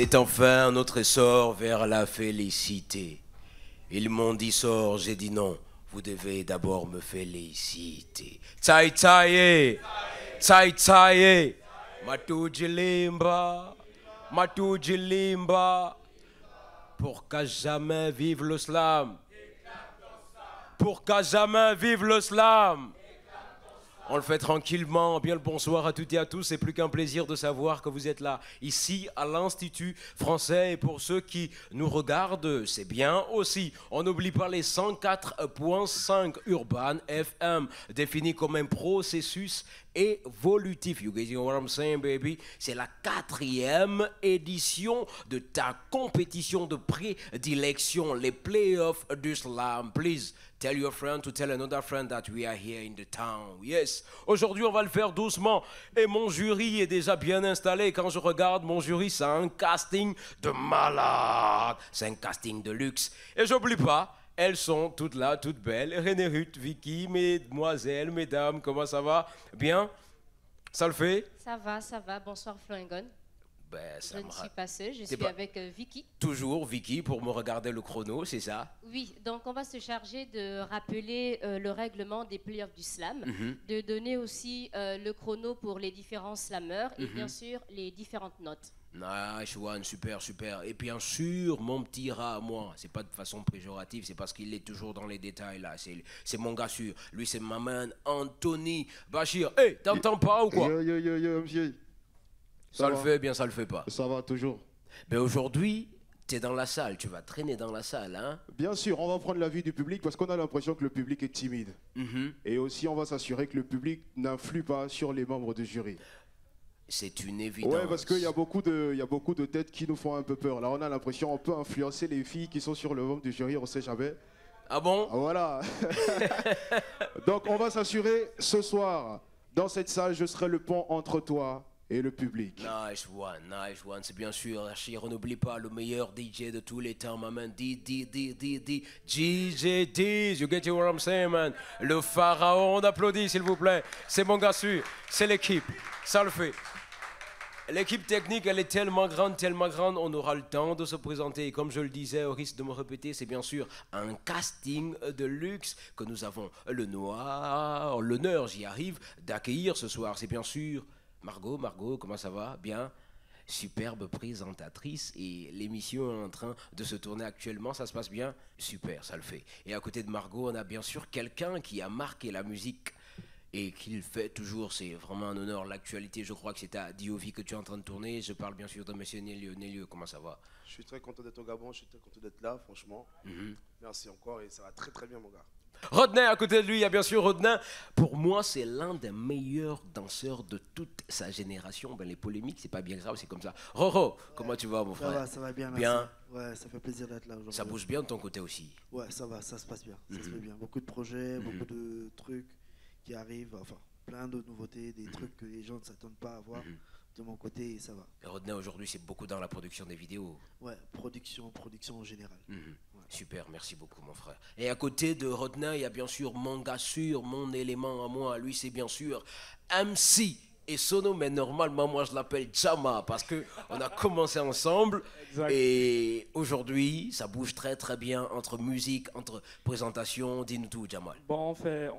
C'est enfin notre essor vers la félicité. Ils m'ont dit sort, j'ai dit non. Vous devez d'abord me féliciter. Tsai tsai, tsai tsai, matujilimba, matujilimba. Pour qu'à jamais vive le slam. Pour qu'à jamais vive le slam. On le fait tranquillement. Bien le bonsoir à toutes et à tous. C'est plus qu'un plaisir de savoir que vous êtes là, ici à l'Institut français. Et pour ceux qui nous regardent, c'est bien aussi. On n'oublie pas les 104.5 Urban FM, défini comme un processus évolutif. You guys know what I'm saying, baby? C'est la 4e édition de ta compétition de prédilection, les playoffs du slam. Please tell your friend to tell another friend that we are here in the town. Yes. Aujourd'hui, on va le faire doucement. Et mon jury est déjà bien installé. Quand je regarde mon jury, c'est un casting de malade. C'est un casting de luxe. Et j'oublie pas, elles sont toutes là, toutes belles. René Ruth, Vicky, mesdemoiselles, mesdames, comment ça va? Bien? Ça le fait? Ça va. Bonsoir Floringon. Ben, Je ne suis pas seule, je suis avec Vicky. Toujours Vicky pour me regarder le chrono, c'est ça? Oui, donc on va se charger de rappeler le règlement des playoffs du slam, de donner aussi le chrono pour les différents slammeurs et bien sûr les différentes notes. Nice one, super, super. Et bien sûr, mon petit rat à moi, c'est pas de façon péjorative, c'est parce qu'il est toujours dans les détails là. C'est mon gars sûr. Lui, c'est ma man Anthony Bachir. Hey, t'entends pas ou quoi? Yo, monsieur. Ça le fait, bien ça le fait pas. Ça va toujours. Mais aujourd'hui, t'es dans la salle, tu vas traîner dans la salle, hein? Bien sûr, on va prendre l'avis du public parce qu'on a l'impression que le public est timide. Et aussi, on va s'assurer que le public n'influe pas sur les membres du jury. C'est une évidence. Ouais, parce qu'il y a beaucoup de têtes qui nous font un peu peur. Là, on a l'impression qu'on peut influencer les filles qui sont sur le membre du jury, on sait jamais. Ah bon? Voilà. Donc, on va s'assurer ce soir, dans cette salle, je serai le pont entre toi et le public. Nice one. C'est bien sûr, Achir, on n'oublie pas le meilleur DJ de tous les temps, ma man. GJD, you get what I'm saying, man. Le pharaon, on applaudit, s'il vous plaît. C'est mon gars sûr, c'est l'équipe, ça le fait. L'équipe technique, elle est tellement grande, on aura le temps de se présenter. Et comme je le disais, au risque de me répéter, c'est bien sûr un casting de luxe que nous avons l'honneur, j'y arrive, d'accueillir ce soir. C'est bien sûr Margot, comment ça va? Bien? Superbe présentatrice et l'émission est en train de se tourner actuellement, ça se passe bien? Super, ça le fait. Et à côté de Margot, on a bien sûr quelqu'un qui a marqué la musique et qu'il fait toujours, c'est vraiment un honneur. L'actualité, je crois que c'est à DOV que tu es en train de tourner. Je parle bien sûr de monsieur Nélieu, comment ça va? Je suis très content d'être au Gabon, je suis très content d'être là, franchement. Merci encore et ça va très bien, mon gars. Rodney, à côté de lui, il y a bien sûr Rodney. Pour moi, c'est l'un des meilleurs danseurs de toute sa génération. Ben, les polémiques, c'est pas bien grave, c'est comme ça. Roro, comment tu vas, mon frère? Ça va bien, merci. Bien. Ouais, ça fait plaisir d'être là aujourd'hui. Ça bouge bien de ton côté aussi? Ouais, ça va, ça se passe bien. Ça se fait bien. Beaucoup de projets, beaucoup de trucs qui arrivent, enfin, plein de nouveautés, des trucs que les gens ne s'attendent pas à voir. De mon côté, et ça va. Et Rodney, aujourd'hui, c'est beaucoup dans la production des vidéos. Ouais, production en général. Ouais. Super, merci beaucoup, mon frère. Et à côté de Rodney, il y a bien sûr mon gars sûr, mon élément à moi. Lui, c'est bien sûr MC et Sono, mais normalement, moi, je l'appelle Jama parce qu'on a commencé ensemble. Exact. Et aujourd'hui, ça bouge très bien entre musique, entre présentation. Dis-nous tout, Jamal. Bon, on fait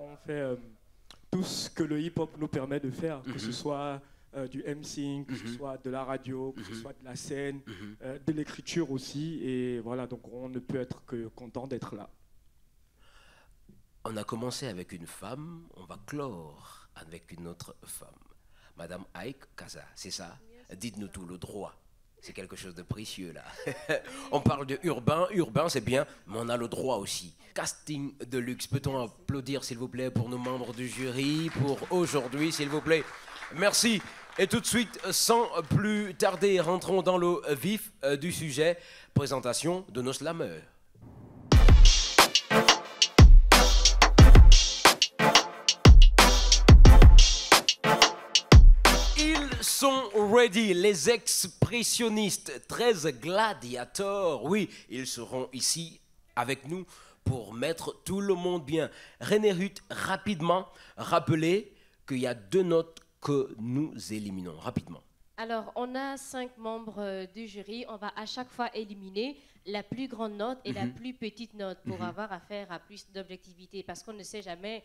tout ce que le hip-hop nous permet de faire, que ce soit du MCing, que ce soit de la radio, que ce soit de la scène, de l'écriture aussi. Et voilà, donc on ne peut être que content d'être là. On a commencé avec une femme, on va clore avec une autre femme. Madame Aïk Kaza, c'est ça? Dites-nous tout, le droit. C'est quelque chose de précieux là. On parle de urbain c'est bien, mais on a le droit aussi. Casting de luxe, peut-on applaudir s'il vous plaît pour nos membres du jury, pour aujourd'hui s'il vous plaît? Merci. Et tout de suite, sans plus tarder, rentrons dans le vif du sujet. Présentation de nos slammeurs. Ils sont ready, les expressionnistes, 13 gladiators. Oui, ils seront ici avec nous pour mettre tout le monde bien. René Ruth, rapidement, rappelez qu'il y a 2 notes que nous éliminons rapidement. Alors, on a 5 membres du jury. On va à chaque fois éliminer la plus grande note et la plus petite note pour avoir affaire à plus d'objectivité. Parce qu'on ne sait jamais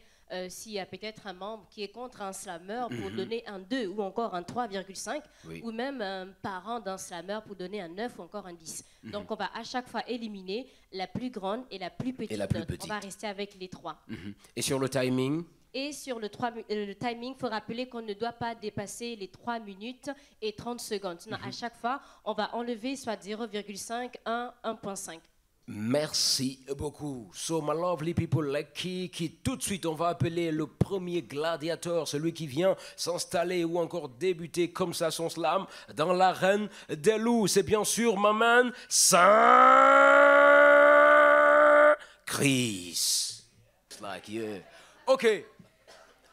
s'il y a peut-être un membre qui est contre un slammer pour donner un 2 ou encore un 3,5 ou même un parent d'un slammer pour donner un 9 ou encore un 10. Donc, on va à chaque fois éliminer la plus grande et la plus petite note. On va rester avec les 3. Et sur le timing? Et sur le timing, il faut rappeler qu'on ne doit pas dépasser les 3 minutes et 30 secondes. Sinon, à chaque fois, on va enlever soit 0,5, 1, 1,5. Merci beaucoup. So, my lovely people, like qui tout de suite, on va appeler le premier gladiateur, celui qui vient s'installer ou encore débuter comme ça son slam dans l'arène des loups. C'est bien sûr ma man, Saint-Chris. It's like, yeah. OK.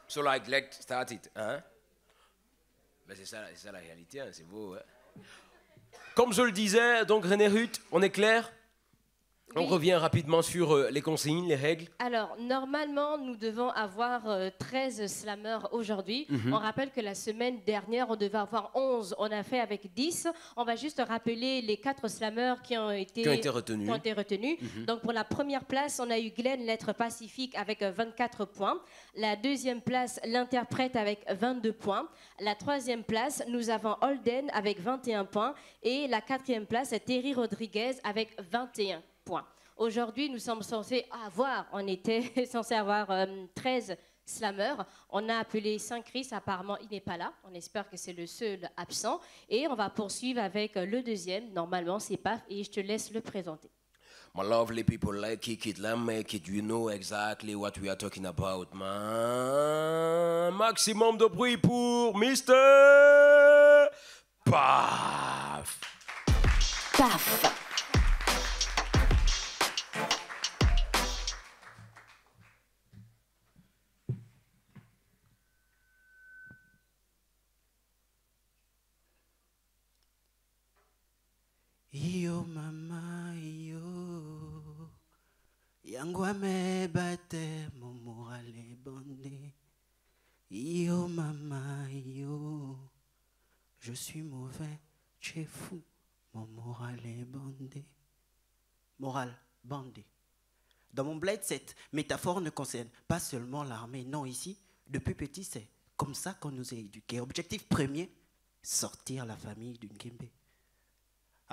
So, like, let's start it. Hein? Ben, c'est ça la réalité, hein, c'est beau. Hein? Comme je le disais, donc René Ruth, on est clair? On revient rapidement sur les consignes, les règles. Alors, normalement, nous devons avoir 13 slammers aujourd'hui. On rappelle que la semaine dernière, on devait avoir 11. On a fait avec 10. On va juste rappeler les 4 slammers qui ont été retenus. Donc, pour la première place, on a eu Glenn, Lettre Pacifique, avec 24 points. La deuxième place, l'interprète avec 22 points. La troisième place, nous avons Holden avec 21 points. Et la quatrième place, Terry Rodriguez avec 21 points. Aujourd'hui, nous sommes censés avoir, on était censé avoir 13 slammers. On a appelé Saint-Chris, apparemment il n'est pas là. On espère que c'est le seul absent. Et on va poursuivre avec le deuxième. Normalement, c'est Paf et je te laisse le présenter. My lovely people, like it, let make it, you know exactly what we are talking about, man. Maximum de bruit pour Mr. Paf. Paf. Iyo mama iyo yangu amebate momorale bandé. Iyo mama iyo je suis mauvais, tu es fou, mon moral est bandé. Moral bandé. Dans mon bled, cette métaphore ne concerne pas seulement l'armée. Non, ici, depuis petit, c'est comme ça qu'on nous a éduqués. Objectif premier, sortir la famille d'une Kembe.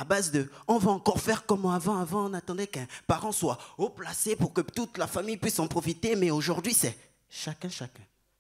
À base de, on va encore faire comme avant, on attendait qu'un parent soit haut placé pour que toute la famille puisse en profiter, mais aujourd'hui c'est chacun.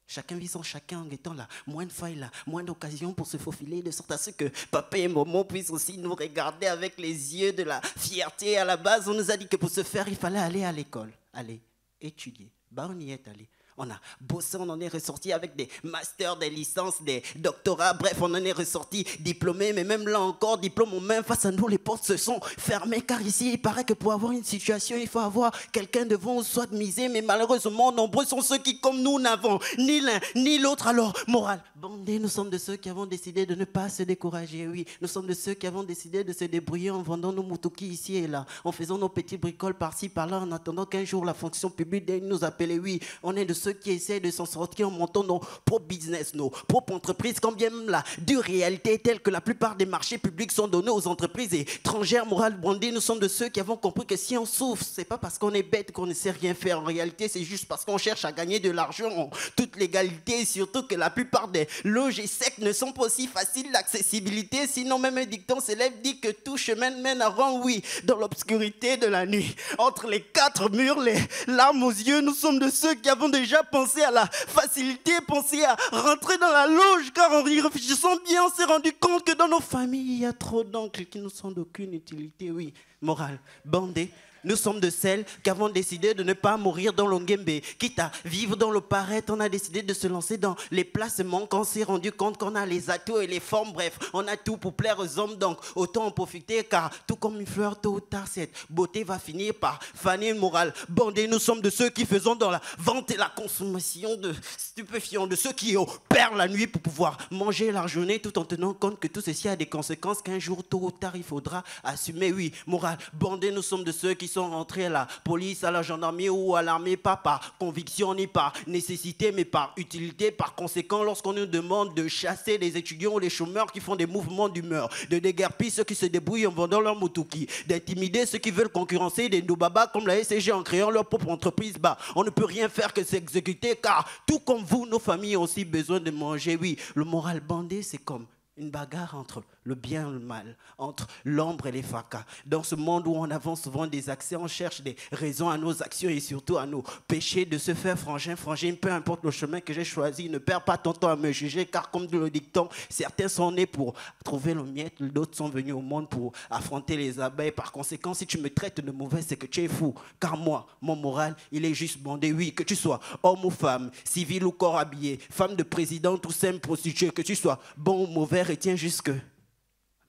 Chacun visant chacun en guettant la moindre faille, la moindre occasion pour se faufiler, de sorte à ce que papa et maman puissent aussi nous regarder avec les yeux de la fierté. À la base, on nous a dit que pour ce faire, il fallait aller à l'école, aller étudier. Bah, on y est allé. On a bossé, on en est ressorti avec des masters, des licences, des doctorats. Bref, on en est ressorti diplômé. Mais même là encore, diplôme en main, face à nous, les portes se sont fermées. Car ici, il paraît que pour avoir une situation, il faut avoir quelqu'un devant ou soit misé. Mais malheureusement, nombreux sont ceux qui, comme nous, n'avons ni l'un ni l'autre. Alors, morale bandé, nous sommes de ceux qui avons décidé de ne pas se décourager. Oui, nous sommes de ceux qui avons décidé de se débrouiller en vendant nos moutouki ici et là, en faisant nos petits bricoles par-ci, par-là, en attendant qu'un jour la fonction publique daigne nous appeler. Oui, on est de ceux qui essaient de s'en sortir en montant nos propres business, nos propres entreprises, quand bien même la dure réalité est telle que la plupart des marchés publics sont donnés aux entreprises étrangères. Morale bandé, nous sommes de ceux qui avons compris que si on souffre, c'est pas parce qu'on est bête qu'on ne sait rien faire. En réalité, c'est juste parce qu'on cherche à gagner de l'argent en toute légalité, surtout que la plupart des loges secs ne sont pas aussi faciles d'accessibilité. Sinon, même un dicton célèbre dit que tout chemin mène à Rome, oui, dans l'obscurité de la nuit. Entre les quatre murs, les larmes aux yeux, nous sommes de ceux qui avons déjà pensé à la facilité, pensé à rentrer dans la loge, car en y réfléchissant bien, on s'est rendu compte que dans nos familles, il y a trop d'oncles qui ne sont d'aucune utilité. Oui, morale bandé. Nous sommes de celles qui avons décidé de ne pas mourir dans l'Ongembe. Quitte à vivre dans le paraître, on a décidé de se lancer dans les placements quand on s'est rendu compte qu'on a les atouts et les formes. Bref, on a tout pour plaire aux hommes, donc autant en profiter, car tout comme une fleur, tôt ou tard, cette beauté va finir par faner. Une morale bandée. Nous sommes de ceux qui faisons dans la vente et la consommation de stupéfiants, de ceux qui opèrent la nuit pour pouvoir manger la journée, tout en tenant compte que tout ceci a des conséquences qu'un jour, tôt ou tard, il faudra assumer. Oui, morale bandée. Nous sommes de ceux qui qui sont rentrés à la police, à la gendarmerie ou à l'armée, pas par conviction ni par nécessité, mais par utilité. Par conséquent, lorsqu'on nous demande de chasser les étudiants ou les chômeurs qui font des mouvements d'humeur, de déguerpir ceux qui se débrouillent en vendant leur moutouki, d'intimider ceux qui veulent concurrencer des Ndobaba comme la SCG en créant leur propre entreprise, on ne peut rien faire que s'exécuter, car tout comme vous, nos familles ont aussi besoin de manger. Oui, le moral bandé, c'est comme une bagarre entre le bien et le mal, entre l'ombre et les fracas. Dans ce monde où on avance souvent des accès, on cherche des raisons à nos actions et surtout à nos péchés. De se faire frangin, peu importe le chemin que j'ai choisi, ne perds pas ton temps à me juger, car comme dit le dicton, certains sont nés pour trouver le miette, d'autres sont venus au monde pour affronter les abeilles. Par conséquent, si tu me traites de mauvais, c'est que tu es fou, car moi, mon moral, il est juste bandé. Oui, que tu sois homme ou femme, civil ou corps habillé, femme de président ou simple prostituée, que tu sois bon ou mauvais, retiens juste que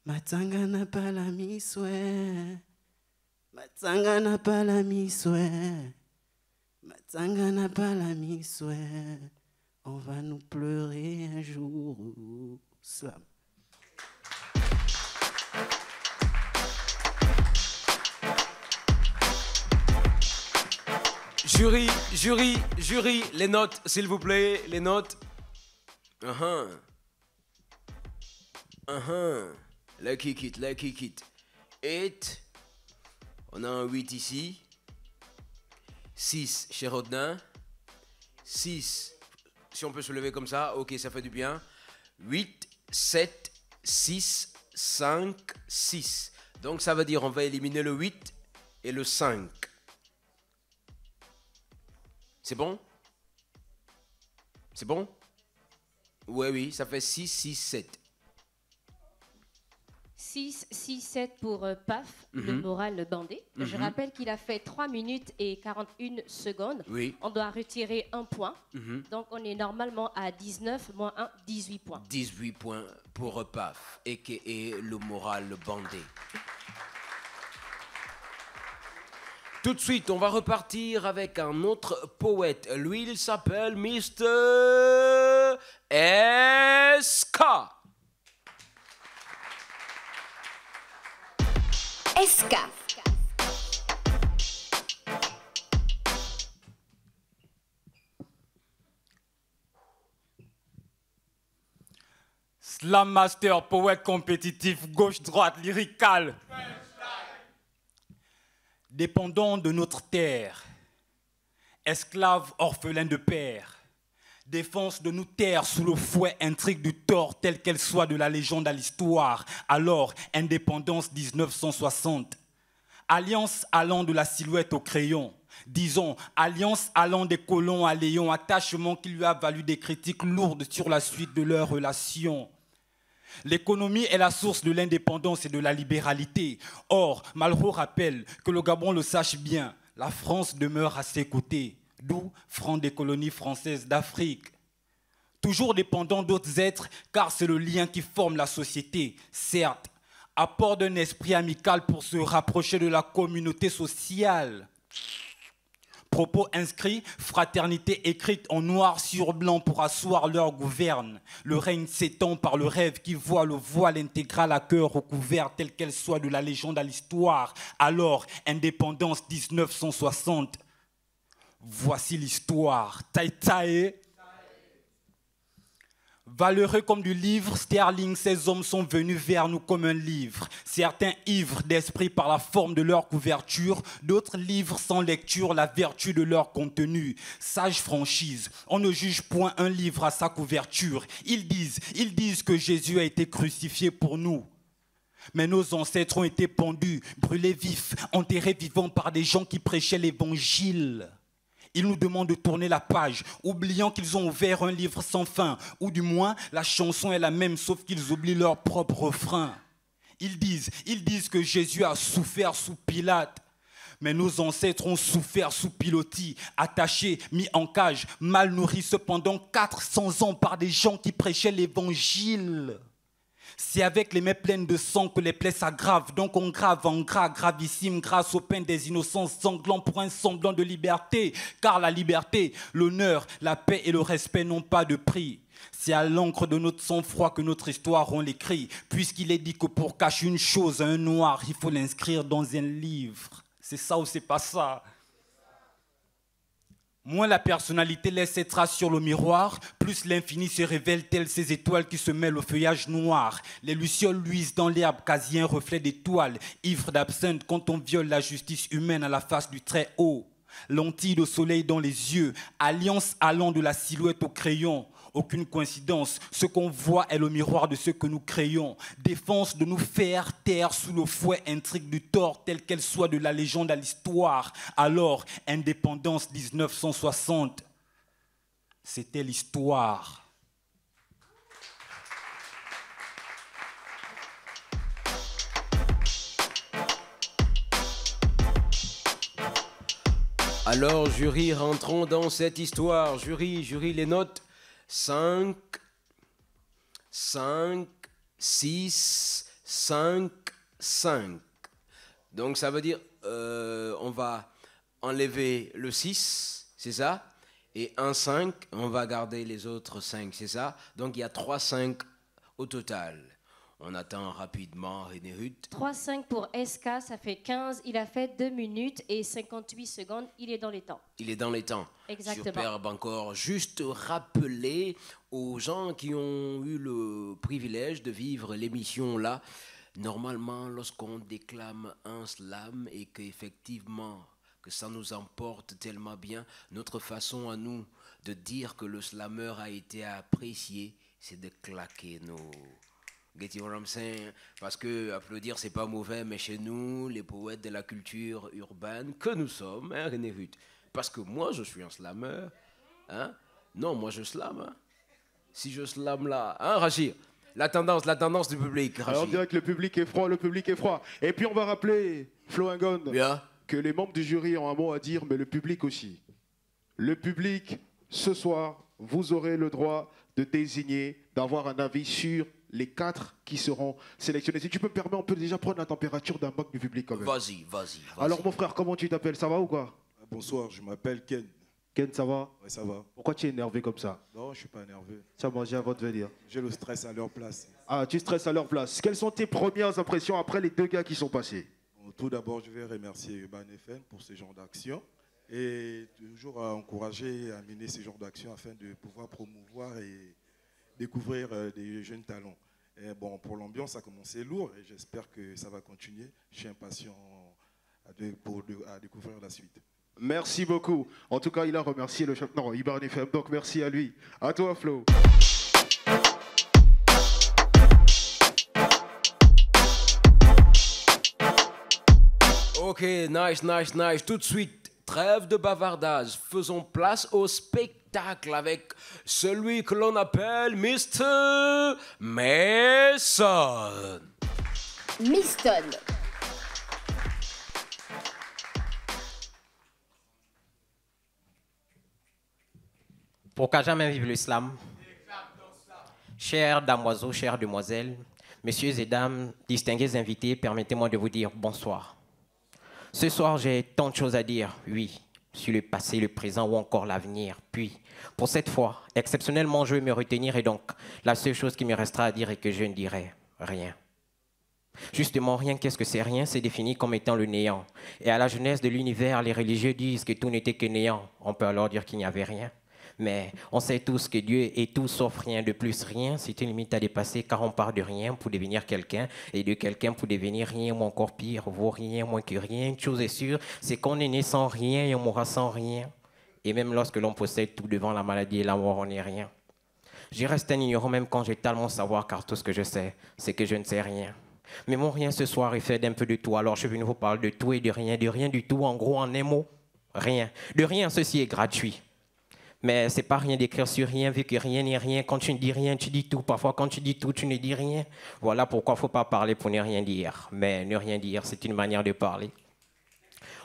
Matanga n'a pas la misoué. Matanga n'a pas la misoué. Matanga n'a pas la misoué. On va nous pleurer un jour. Slam. Jury, les notes, s'il vous plaît, les notes. La kick it. 8. On a un 8 ici. 6 chez Rodin. 6. Si on peut se lever comme ça, ok, ça fait du bien. 8, 7, 6, 5, 6. Donc ça veut dire on va éliminer le 8 et le 5. C'est bon? C'est bon? Oui, ça fait 6, 6, 7. 6, 6, 7 pour PAF, le moral bandé. Je rappelle qu'il a fait 3 minutes et 41 secondes. Oui. On doit retirer un point. Donc, on est normalement à 19 moins 1, 18 points. 18 points pour PAF, a.k.a. le moral bandé. Tout de suite, on va repartir avec un autre poète. Lui, il s'appelle Mr. SK. SK. Slam master, poète compétitif, gauche-droite, lyrical. Dépendants de notre terre, esclaves orphelins de père, défense de nous taire sous le fouet intrigue du tort telle qu'elle soit de la légende à l'histoire. Alors, indépendance 1960. Alliance allant de la silhouette au crayon. Disons, alliance allant des colons à Léon, attachement qui lui a valu des critiques lourdes sur la suite de leur relation. L'économie est la source de l'indépendance et de la libéralité. Or, Malraux rappelle que le Gabon le sache bien, la France demeure à ses côtés. D'où franc des colonies françaises d'Afrique. Toujours dépendant d'autres êtres, car c'est le lien qui forme la société. Certes, apport d'un esprit amical pour se rapprocher de la communauté sociale. Propos inscrits, fraternité écrite en noir sur blanc pour asseoir leur gouverne. Le règne s'étend par le rêve qui voit le voile intégral à cœur recouvert telle qu'elle soit de la légende à l'histoire. Alors, indépendance 1960. Voici l'histoire. Taïtaï. Valeureux comme du livre, sterling, ces hommes sont venus vers nous comme un livre. Certains ivres d'esprit par la forme de leur couverture, d'autres livres sans lecture la vertu de leur contenu. Sage franchise, on ne juge point un livre à sa couverture. Ils disent que Jésus a été crucifié pour nous. Mais nos ancêtres ont été pendus, brûlés vifs, enterrés vivants par des gens qui prêchaient l'évangile. Ils nous demandent de tourner la page, oubliant qu'ils ont ouvert un livre sans fin, ou du moins, la chanson est la même, sauf qu'ils oublient leur propre refrain. Ils disent que Jésus a souffert sous Pilate. Mais nos ancêtres ont souffert sous Piloti, attachés, mis en cage, mal nourris cependant 400 ans par des gens qui prêchaient l'évangile. C'est avec les mains pleines de sang que les plaies s'aggravent. Donc on grave en gras, gravissime, grâce au pain des innocents sanglants pour un semblant de liberté. Car la liberté, l'honneur, la paix et le respect n'ont pas de prix. C'est à l'encre de notre sang-froid que notre histoire on l'écrit. Puisqu'il est dit que pour cacher une chose à un noir, il faut l'inscrire dans un livre. C'est ça ou c'est pas ça? Moins la personnalité laisse ses traces sur le miroir, plus l'infini se révèle tel ces étoiles qui se mêlent au feuillage noir. Les lucioles luisent dans l'herbe quasi un reflet d'étoiles, ivre d'absinthe quand on viole la justice humaine à la face du très haut. Lentilles de soleil dans les yeux, alliance allant de la silhouette au crayon. Aucune coïncidence, ce qu'on voit est le miroir de ce que nous créons. Défense de nous faire taire sous le fouet, intrigue du tort, telle qu'elle soit de la légende à l'histoire. Alors, indépendance 1960, c'était l'histoire. Alors, jury, rentrons dans cette histoire. Jury, les notes. 5, 6, 5, 5. Donc ça veut dire, on va enlever le 6, c'est ça? Et un 5, on va garder les autres 5, c'est ça? Donc il y a 3 5 au total. On attend rapidement René Ruth. 3-5 pour SK, ça fait 15. Il a fait 2 minutes et 58 secondes. Il est dans les temps. Il est dans les temps. Exactement. Superbe encore. Juste rappeler aux gens qui ont eu le privilège de vivre l'émission là, normalement lorsqu'on déclame un slam et qu'effectivement que ça nous emporte tellement bien, notre façon à nous de dire que le slammer a été apprécié, c'est de claquer nos... Get you what I'm saying? Parce que applaudir c'est pas mauvais, mais chez nous, les poètes de la culture urbaine que nous sommes, hein, René Ruth. Parce que moi je suis un slammer, hein? Non, moi je slame. Hein? Si je slame là, hein, Rachir? La tendance du public. Rachir. Alors on dirait que le public est froid, Et puis on va rappeler Flo Ingon que les membres du jury ont un mot à dire, mais le public aussi. Le public, ce soir, vous aurez le droit de désigner, d'avoir un avis sur les 4 qui seront sélectionnés. Si tu peux me permettre, on peut déjà prendre la température d'un mock du public quand même. Vas-y. Alors mon frère, comment tu t'appelles? Ça va ou quoi? Bonsoir, je m'appelle Ken. Ken, ça va? Oui, ça va. Pourquoi tu es énervé comme ça? Non, je suis pas énervé. Tu as mangé avant de venir? J'ai le stress à leur place. Ah, tu stresses à leur place. Quelles sont tes premières impressions après les 2 gars qui sont passés? Bon, tout d'abord, je vais remercier Urban FM pour ce genre d'action et toujours encourager à mener ce genre d'action afin de pouvoir promouvoir et découvrir des jeunes talents. Et bon, pour l'ambiance, ça a commencé lourd et j'espère que ça va continuer. Je suis impatient à découvrir la suite. Merci beaucoup. En tout cas, il a remercié le chef. Non, Urban FM, donc merci à lui. À toi, Flo. Ok, nice. Tout de suite, trêve de bavardage. Faisons place au spectacle avec celui que l'on appelle Mr. Mason. Miston. Pour qu'à jamais vive l'islam, chères damoiseaux, chères demoiselles, messieurs et dames, distingués invités, permettez-moi de vous dire bonsoir. Ce soir, j'ai tant de choses à dire, oui, sur le passé, le présent ou encore l'avenir. Puis, pour cette fois, exceptionnellement, je vais me retenir et donc, la seule chose qui me restera à dire est que je ne dirai rien. Justement, rien, qu'est-ce que c'est rien? C'est défini comme étant le néant. Et à la jeunesse de l'univers, les religieux disent que tout n'était que néant. On peut alors dire qu'il n'y avait rien. Mais on sait tous que Dieu est tout sauf rien. De plus, rien, c'est une limite à dépasser car on part de rien pour devenir quelqu'un et de quelqu'un pour devenir rien ou encore pire, vaut rien moins que rien. Une chose est sûre, c'est qu'on est né sans rien et on mourra sans rien. Et même lorsque l'on possède tout devant la maladie et la mort, on n'est rien. Je reste un ignorant même quand j'étale mon savoir car tout ce que je sais, c'est que je ne sais rien. Mais mon rien ce soir est fait d'un peu de tout. Alors je suis venu vous parler de tout et de rien du tout. En gros, en un mot, rien. De rien, ceci est gratuit. Mais c'est pas rien d'écrire sur rien, vu que rien n'est rien. Quand tu ne dis rien, tu dis tout. Parfois, quand tu dis tout, tu ne dis rien. Voilà pourquoi il ne faut pas parler pour ne rien dire. Mais ne rien dire, c'est une manière de parler.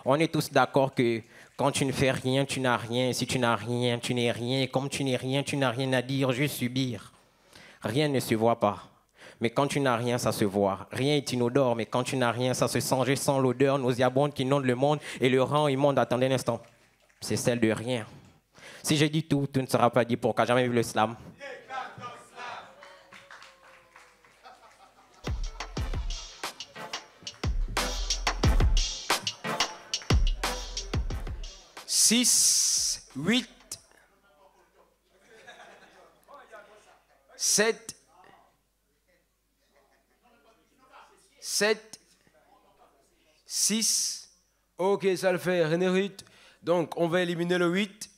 On est tous d'accord que quand tu ne fais rien, tu n'as rien. Et si tu n'as rien, tu n'es rien. Et comme tu n'es rien, tu n'as rien à dire, juste subir. Rien ne se voit pas. Mais quand tu n'as rien, ça se voit. Rien est inodore, mais quand tu n'as rien, ça se sent. Je sens l'odeur nauséabonde qui inonde le monde et le rang immonde. Attendez un instant. C'est celle de rien. Si je dis tout, tout ne sera pas dit pour qu'à jamais vive le slam. 6, 8, 7, 7, 6. Ok, ça le fait, René Ruth. Donc, on va éliminer le 8.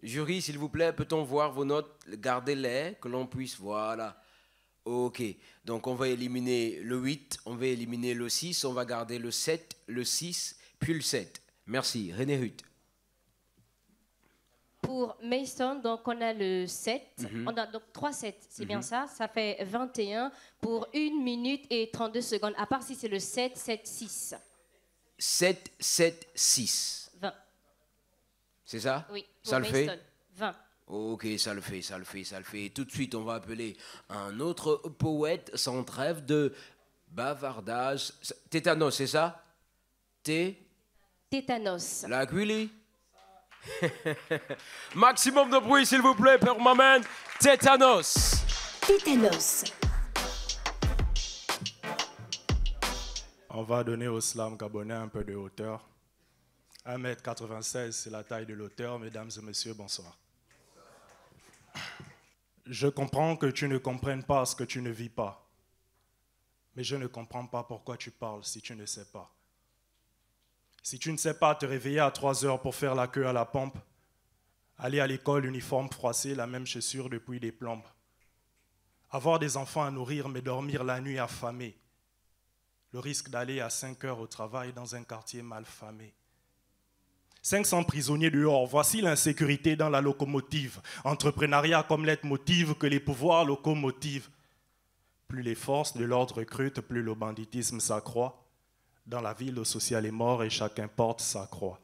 Jury, s'il vous plaît, peut-on voir vos notes? Gardez-les, que l'on puisse, voilà. Ok, donc on va éliminer le 8, on va éliminer le 6, on va garder le 7, le 6, puis le 7. Merci, René Ruth. Pour Mason, donc on a le 7, on a donc 3 7, c'est bien ça, ça fait 21 pour 1 minute et 32 secondes, à part si c'est le 7, 7, 6. 7, 7, 6. 20. C'est ça? Oui, pour ça le Mason, fait? 20. Ok, ça le fait, ça le fait, ça le fait. Tout de suite, on va appeler un autre poète sans trêve de bavardage. Tétanos, c'est ça? Tétanos. La Guili. Maximum de bruit, s'il vous plaît, pour maman. Tétanos. Tétanos. On va donner au slam gabonais un peu de hauteur. 1m96, c'est la taille de l'auteur. Mesdames et messieurs, bonsoir. Je comprends que tu ne comprennes pas ce que tu ne vis pas. Mais je ne comprends pas pourquoi tu parles si tu ne sais pas. Si tu ne sais pas te réveiller à 3 heures pour faire la queue à la pompe, aller à l'école, uniforme froissé, la même chaussure depuis des plombes. Avoir des enfants à nourrir mais dormir la nuit affamé. Le risque d'aller à 5 heures au travail dans un quartier mal famé. 500 prisonniers dehors, voici l'insécurité dans la locomotive. Entrepreneuriat comme leitmotiv que les pouvoirs locomotivent. Plus les forces de l'ordre recrutent, plus le banditisme s'accroît. Dans la ville, le social est mort et chacun porte sa croix.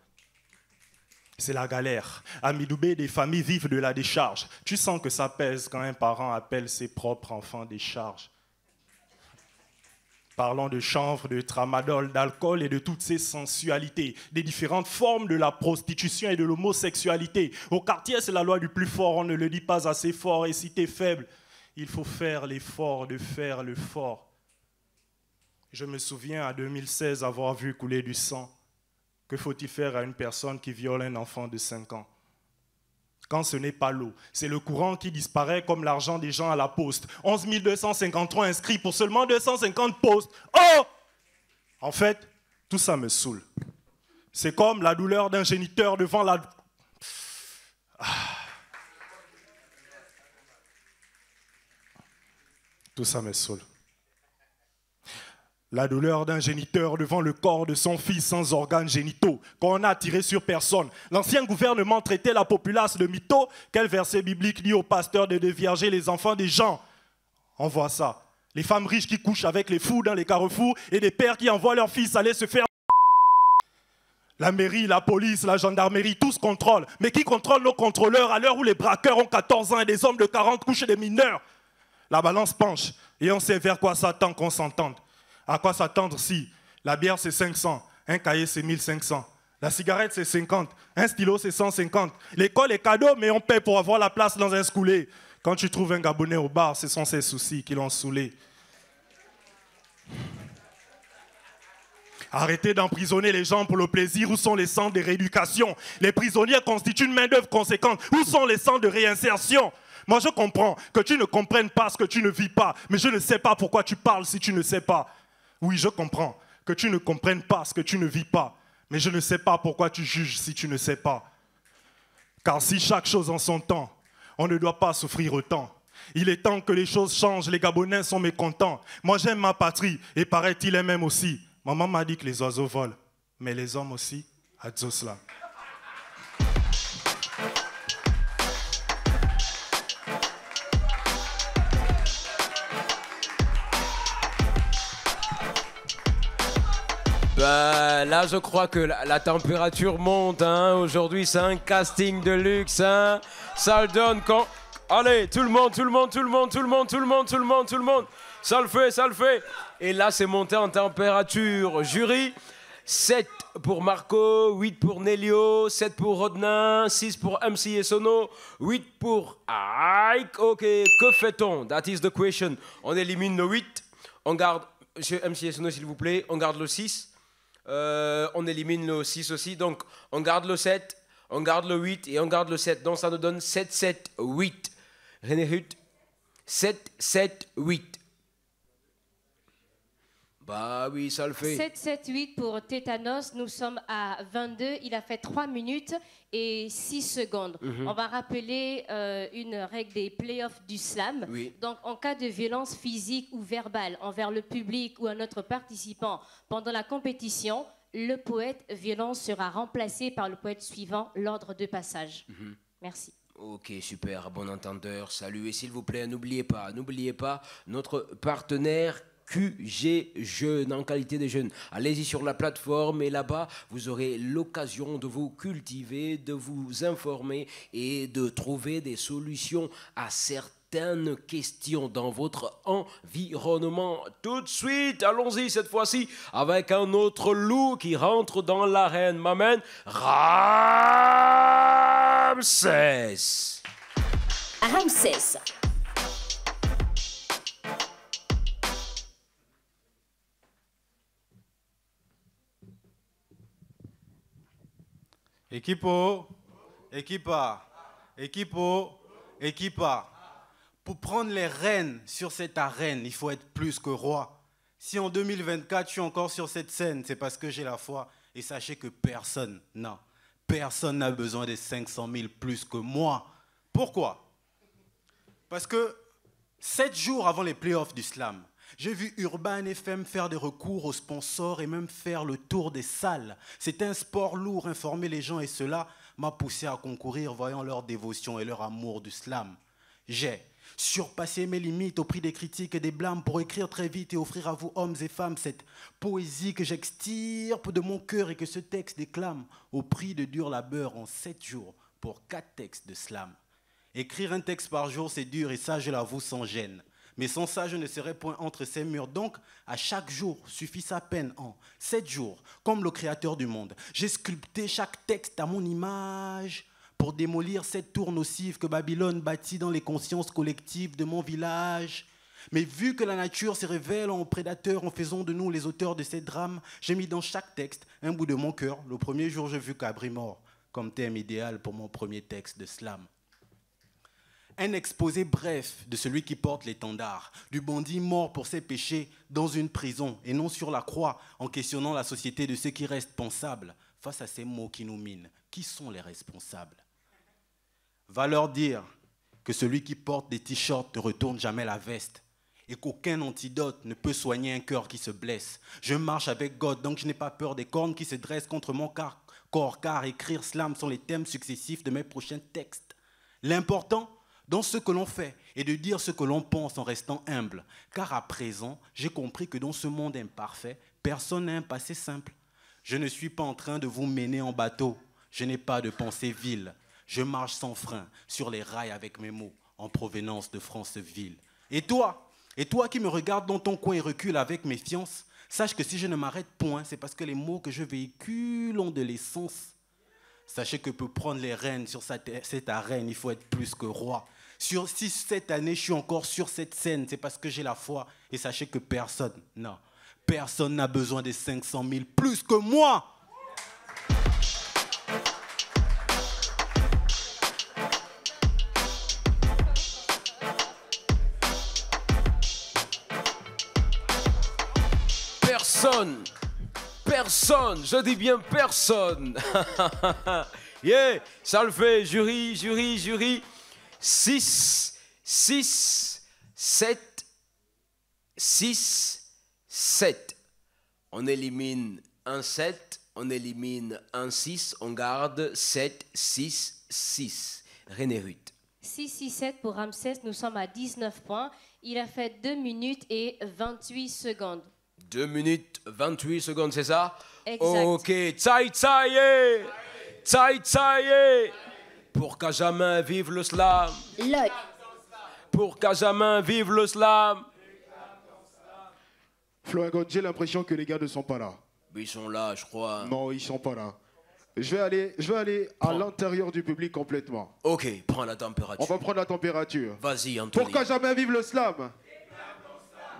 C'est la galère. À Midoubé, des familles vivent de la décharge. Tu sens que ça pèse quand un parent appelle ses propres enfants des charges. Parlons de chanvre, de tramadol, d'alcool et de toutes ces sensualités, des différentes formes de la prostitution et de l'homosexualité. Au quartier, c'est la loi du plus fort, on ne le dit pas assez fort. Et si t'es faible, il faut faire l'effort de faire le fort. Je me souviens à 2016 avoir vu couler du sang. Que faut-il faire à une personne qui viole un enfant de 5 ans? Quand ce n'est pas l'eau, c'est le courant qui disparaît comme l'argent des gens à la poste. 11 253 inscrits pour seulement 250 postes. Oh! En fait, tout ça me saoule. C'est comme la douleur d'un géniteur devant la... Tout ça me saoule. La douleur d'un géniteur devant le corps de son fils sans organes génitaux, qu'on a tiré sur personne. L'ancien gouvernement traitait la populace de mytho. Quel verset biblique dit aux pasteurs de dévierger les enfants des gens? On voit ça. Les femmes riches qui couchent avec les fous dans les carrefours et des pères qui envoient leurs fils aller se faire... La mairie, la police, la gendarmerie, tous contrôlent. Mais qui contrôle nos contrôleurs à l'heure où les braqueurs ont 14 ans et des hommes de 40 couchent des mineurs? La balance penche et on sait vers quoi s'attend qu'on s'entende. À quoi s'attendre si la bière c'est 500, un cahier c'est 1500, la cigarette c'est 50, un stylo c'est 150. L'école est cadeau mais on paie pour avoir la place dans un scoulé. Quand tu trouves un Gabonais au bar, ce sont ses soucis qui l'ont saoulé. Arrêtez d'emprisonner les gens pour le plaisir. Où sont les centres de rééducation? Les prisonniers constituent une main-d'œuvre conséquente. Où sont les centres de réinsertion? Moi je comprends que tu ne comprennes pas ce que tu ne vis pas, mais je ne sais pas pourquoi tu parles si tu ne sais pas. Oui, je comprends que tu ne comprennes pas ce que tu ne vis pas, mais je ne sais pas pourquoi tu juges si tu ne sais pas. Car si chaque chose en son temps, on ne doit pas souffrir autant. Il est temps que les choses changent, les Gabonais sont mécontents. Moi j'aime ma patrie, et paraît-il elle m'aime aussi. Maman m'a dit que les oiseaux volent, mais les hommes aussi, adieu cela. Bah, là, je crois que la température monte. Hein. Aujourd'hui, c'est un casting de luxe. Hein. Ça le donne quand... Allez, tout le monde. Ça le fait. Et là, c'est monté en température. Jury, 7 pour Marco, 8 pour Nelio, 7 pour Rodnin, 6 pour MC et Sono, 8 pour Ike. Ok, que fait-on? That is the question. On élimine le 8. On garde, monsieur MC et Sono, s'il vous plaît, on garde le 6. On élimine le 6 aussi. Donc, on garde le 7, on garde le 8 et on garde le 7. Donc, ça nous donne 7, 7, 8. René Ruth, 7, 7, 8. Bah oui, ça le fait. 7, 7, 8 pour Tétanos. Nous sommes à 22. Il a fait 3 minutes et 6 secondes. On va rappeler une règle des playoffs du slam. Oui. Donc, en cas de violence physique ou verbale envers le public ou un autre participant pendant la compétition, le poète violent sera remplacé par le poète suivant, l'ordre de passage. Merci. Ok, super, bon entendeur. Salut, et s'il vous plaît, n'oubliez pas notre partenaire QG Jeunes, en qualité de jeunes. Allez-y sur la plateforme et là-bas, vous aurez l'occasion de vous cultiver, de vous informer et de trouver des solutions à certaines questions dans votre environnement. Tout de suite, allons-y cette fois-ci avec un autre loup qui rentre dans l'arène. M'amène Ramsès. Ramsès. Équipo, équipa, équipo, équipa. Pour prendre les rênes sur cette arène, il faut être plus que roi. Si en 2024, je suis encore sur cette scène, c'est parce que j'ai la foi. Et sachez que personne n'a besoin des 500 000 plus que moi. Pourquoi? Parce que 7 jours avant les playoffs du slam, j'ai vu Urban FM faire des recours aux sponsors et même faire le tour des salles. C'est un sport lourd, informer les gens, et cela m'a poussé à concourir, voyant leur dévotion et leur amour du slam. J'ai surpassé mes limites au prix des critiques et des blâmes pour écrire très vite et offrir à vous, hommes et femmes, cette poésie que j'extirpe de mon cœur et que ce texte déclame au prix de dur labeur en 7 jours pour 4 textes de slam. Écrire un texte par jour, c'est dur et ça, je l'avoue sans gêne. Mais sans ça, je ne serais point entre ces murs. Donc, à chaque jour suffit sa peine. En 7 jours, comme le créateur du monde, j'ai sculpté chaque texte à mon image pour démolir cette tour nocive que Babylone bâtit dans les consciences collectives de mon village. Mais vu que la nature se révèle en prédateur en faisant de nous les auteurs de ces drames, j'ai mis dans chaque texte un bout de mon cœur. Le premier jour, j'ai vu Cabri mort comme thème idéal pour mon premier texte de slam. Un exposé bref de celui qui porte l'étendard, du bandit mort pour ses péchés dans une prison et non sur la croix, en questionnant la société de ceux qui restent pensables. Face à ces mots qui nous minent, qui sont les responsables? Va leur dire que celui qui porte des t-shirts ne retourne jamais la veste et qu'aucun antidote ne peut soigner un cœur qui se blesse. Je marche avec God, donc je n'ai pas peur des cornes qui se dressent contre mon corps, car écrire slam sont les thèmes successifs de mes prochains textes. L'important dans ce que l'on fait et de dire ce que l'on pense en restant humble. Car à présent, j'ai compris que dans ce monde imparfait, personne n'a un passé simple. Je ne suis pas en train de vous mener en bateau. Je n'ai pas de pensée vile. Je marche sans frein sur les rails avec mes mots en provenance de Franceville. Et toi qui me regardes dans ton coin et recule avec méfiance, sache que si je ne m'arrête point, c'est parce que les mots que je véhicule ont de l'essence. Sachez que pour prendre les rênes sur cette arène, il faut être plus que roi. Si cette année, je suis encore sur cette scène, c'est parce que j'ai la foi. Et sachez que personne n'a besoin des 500 000 plus que moi. Personne, je dis bien personne. Yeah, ça le fait, jury. 6, 7. On élimine un 7, on élimine un 6, on garde 7, 6. René Ruth. 6-6-7 pour Ramsès, nous sommes à 19 points. Il a fait 2 minutes et 28 secondes. 2 minutes 28 secondes, c'est ça? Exact. Ok, Tsaï. Pour qu'à jamais vive le slam. Pour qu'à jamais vive le slam. Flo Ingon, j'ai l'impression que les gars ne sont pas là. Ils sont là, je crois. Non, ils sont pas là. Je vais aller à l'intérieur du public complètement. Ok, prends la température. On va prendre la température. Vas-y, Anthony. Pour qu'à jamais vive le slam.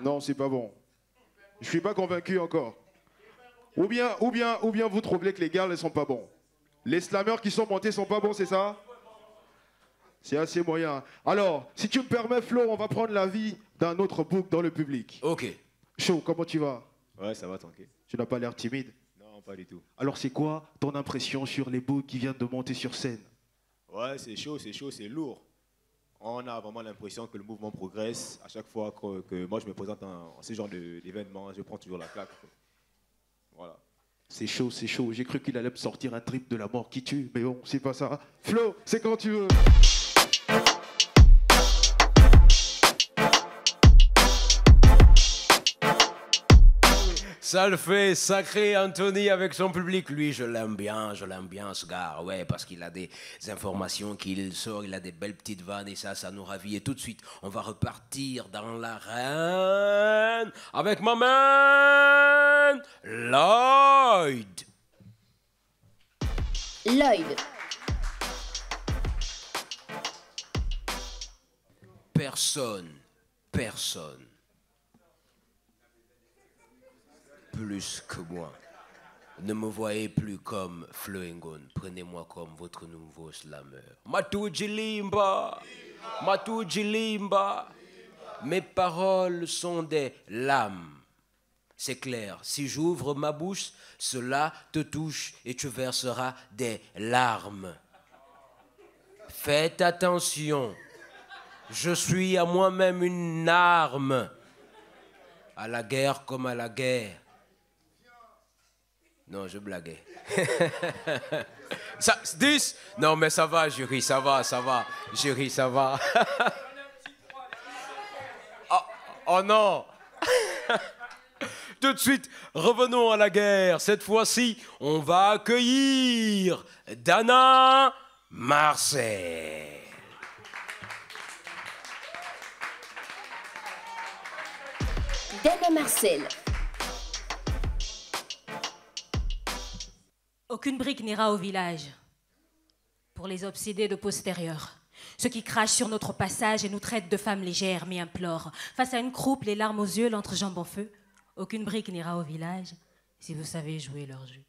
Non, c'est pas bon. Je suis pas convaincu encore. Ou bien vous trouvez que les gars ne sont pas bons. Les slammers qui sont montés sont pas bons, c'est ça? C'est assez moyen. Alors, si tu me permets, Flo, on va prendre l'avis d'un autre book dans le public. Ok. Chaud, comment tu vas? Ouais, ça va, tranquille. Tu n'as pas l'air timide? Non, pas du tout. Alors, c'est quoi ton impression sur les books qui viennent de monter sur scène? Ouais, c'est chaud, c'est lourd. On a vraiment l'impression que le mouvement progresse. À chaque fois que moi je me présente en ce genre d'événement, je prends toujours la claque. Voilà. C'est chaud, c'est chaud. J'ai cru qu'il allait me sortir un trip de la mort qui tue, mais bon, c'est pas ça. Flo, c'est quand tu veux. Ça le fait, sacré Anthony avec son public. Lui, je l'aime bien ce gars. Ouais, parce qu'il a des informations qu'il sort, il a des belles petites vannes et ça nous ravit. Et tout de suite, on va repartir dans l'arène avec ma man, Lloyd. Lloyd. Personne plus que moi. Ne me voyez plus comme Floengon. Prenez-moi comme votre nouveau slammer. Matuji Limba. Mes paroles sont des lames. C'est clair, si j'ouvre ma bouche, cela te touche et tu verseras des larmes. Faites attention. Je suis à moi-même une arme. À la guerre comme à la guerre. Non, je blaguais. Ça, 10? Non, mais ça va, jury, ça va. Jury, ça va. Oh non. Tout de suite, revenons à la guerre. Cette fois-ci, on va accueillir Dana Marcel. Dana Marcel. Aucune brique n'ira au village pour les obsédés de postérieur. Ceux qui crachent sur notre passage et nous traitent de femmes légères mais implorent. Face à une croupe, les larmes aux yeux, l'entrejambe en feu. Aucune brique n'ira au village si vous savez jouer leur jeu.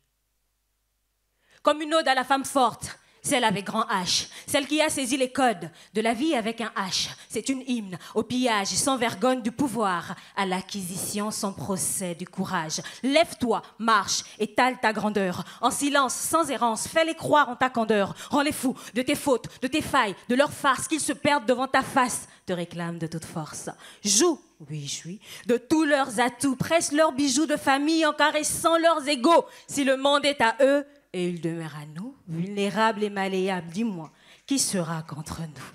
Comme une ode à la femme forte, celle avec grand H, celle qui a saisi les codes de la vie avec un H. C'est une hymne au pillage sans vergogne du pouvoir, à l'acquisition sans procès du courage. Lève-toi, marche, étale ta grandeur. En silence, sans errance, fais-les croire en ta candeur. Rends-les fous de tes fautes, de tes failles, de leurs farces, qu'ils se perdent devant ta face, te réclament de toute force. Joue, oui, jouis, de tous leurs atouts, presse leurs bijoux de famille en caressant leurs égaux. Si le monde est à eux, et il demeure à nous, vulnérables et malléables, dis-moi, qui sera contre nous?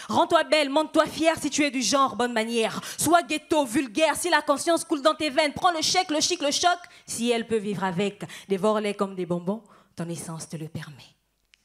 Rends-toi belle, montre-toi fière si tu es du genre bonne manière. Sois ghetto, vulgaire, si la conscience coule dans tes veines. Prends le chèque, le chic, le choc, si elle peut vivre avec. Dévore-les comme des bonbons, ton essence te le permet.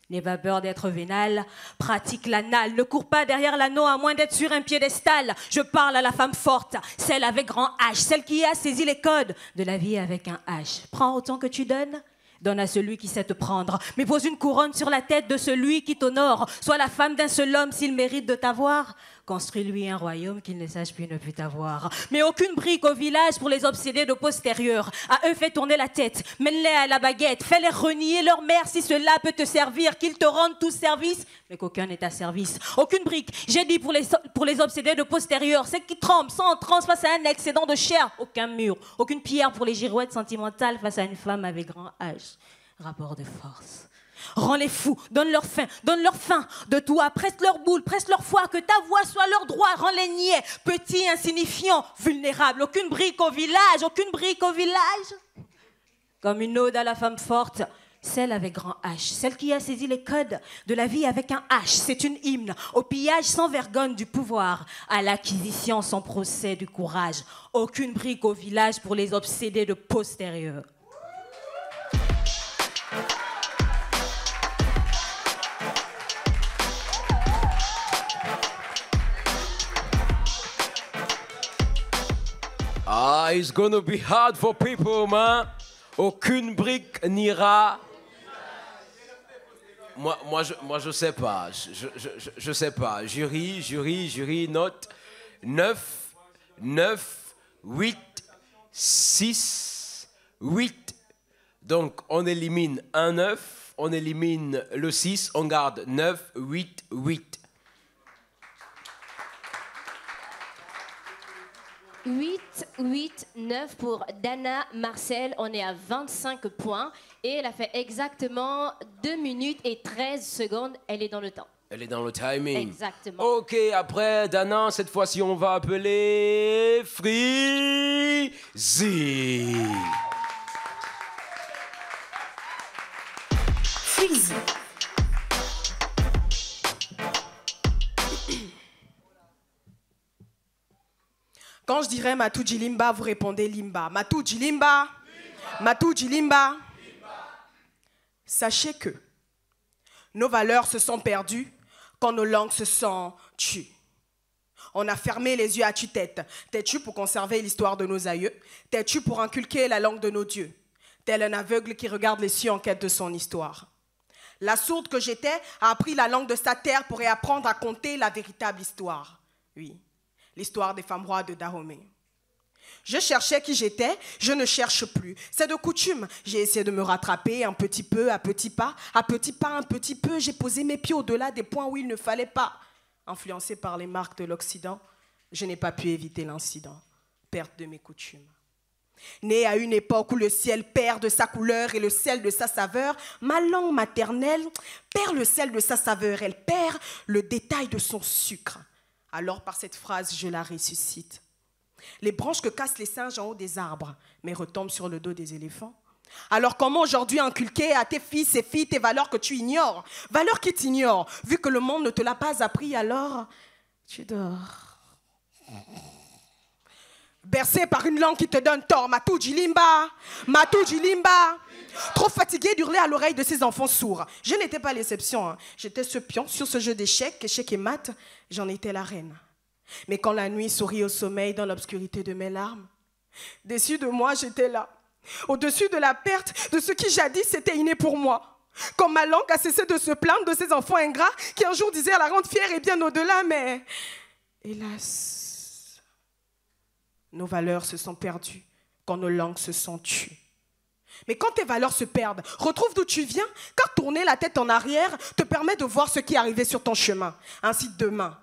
N'aie pas peur d'être vénal, pratique l'anal. Ne cours pas derrière l'anneau à moins d'être sur un piédestal. Je parle à la femme forte, celle avec grand H, celle qui a saisi les codes de la vie avec un H. Prends autant que tu donnes, donne à celui qui sait te prendre. Mais pose une couronne sur la tête de celui qui t'honore. Sois la femme d'un seul homme s'il mérite de t'avoir. Construis-lui un royaume qu'il ne sache plus ne plus t'avoir. Mais aucune brique au village pour les obsédés de postérieur. À eux fais tourner la tête, mène-les à la baguette, fais-les renier leur mère si cela peut te servir, qu'ils te rendent tout service, mais qu'aucun n'est à service. Aucune brique, j'ai dit pour les obsédés de postérieur, c'est qui tremblent sans transe face à un excédent de chair. Aucun mur, aucune pierre pour les girouettes sentimentales face à une femme avec grand H. Rapport de force. Rends-les fous, donne-leur faim de toi, presse leur boule, presse leur foie, que ta voix soit leur droit, rends-les niais, petits, insignifiants, vulnérables, aucune brique au village. Comme une ode à la femme forte, celle avec grand H, celle qui a saisi les codes de la vie avec un H, c'est une hymne au pillage sans vergogne du pouvoir, à l'acquisition sans procès du courage. Aucune brique au village pour les obsédés de postérieur. Ah, it's gonna be hard for people, man. Aucune brique n'ira. Moi, je sais pas. Je sais pas. Jury, note 9, 8, 6. 8. Donc, on élimine un 9, on élimine le 6, on garde 9, 8, 8. 8, 8, 9 pour Dana Marcel. On est à 25 points. Et elle a fait exactement 2 minutes et 13 secondes. Elle est dans le temps. Elle est dans le timing. Exactement. Ok, après Dana, cette fois-ci, on va appeler Freezy. Freezy. Quand je dirais Matouji Limba, vous répondez Limba. Matouji Limba. Matouji Limba. Sachez que nos valeurs se sont perdues quand nos langues se sont tues. On a fermé les yeux à tue-tête. Têtu pour conserver l'histoire de nos aïeux. Têtu pour inculquer la langue de nos dieux. Tel un aveugle qui regarde les cieux en quête de son histoire. La sourde que j'étais a appris la langue de sa terre pour y apprendre à compter la véritable histoire. Oui. L'histoire des femmes rois de Dahomey. Je cherchais qui j'étais, je ne cherche plus. C'est de coutume. J'ai essayé de me rattraper un petit peu, à petits pas, un petit peu. J'ai posé mes pieds au-delà des points où il ne fallait pas. Influencé par les marques de l'Occident, je n'ai pas pu éviter l'incident. Perte de mes coutumes. Né à une époque où le ciel perd de sa couleur et le sel de sa saveur, ma langue maternelle perd le sel de sa saveur. Elle perd le détail de son sucre. Alors par cette phrase, je la ressuscite. Les branches que cassent les singes en haut des arbres, mais retombent sur le dos des éléphants. Alors comment aujourd'hui inculquer à tes fils et filles tes valeurs que tu ignores? Valeurs qui t'ignorent, vu que le monde ne te l'a pas appris, alors tu dors. Bercé par une langue qui te donne tort, Matouji Limba, Matouji Limba. Trop fatigué d'hurler à l'oreille de ces enfants sourds. Je n'étais pas l'exception, hein. J'étais ce pion sur ce jeu d'échecs, échecs et maths, j'en étais la reine. Mais quand la nuit sourit au sommeil dans l'obscurité de mes larmes, déçue de moi, j'étais là, au-dessus de la perte de ce qui jadis était inné pour moi. Quand ma langue a cessé de se plaindre de ces enfants ingrats qui un jour disaient à la rendre fière et bien au-delà, mais hélas, nos valeurs se sont perdues quand nos langues se sont tues. Mais quand tes valeurs se perdent, retrouve d'où tu viens, car tourner la tête en arrière te permet de voir ce qui est arrivé sur ton chemin. Ainsi demain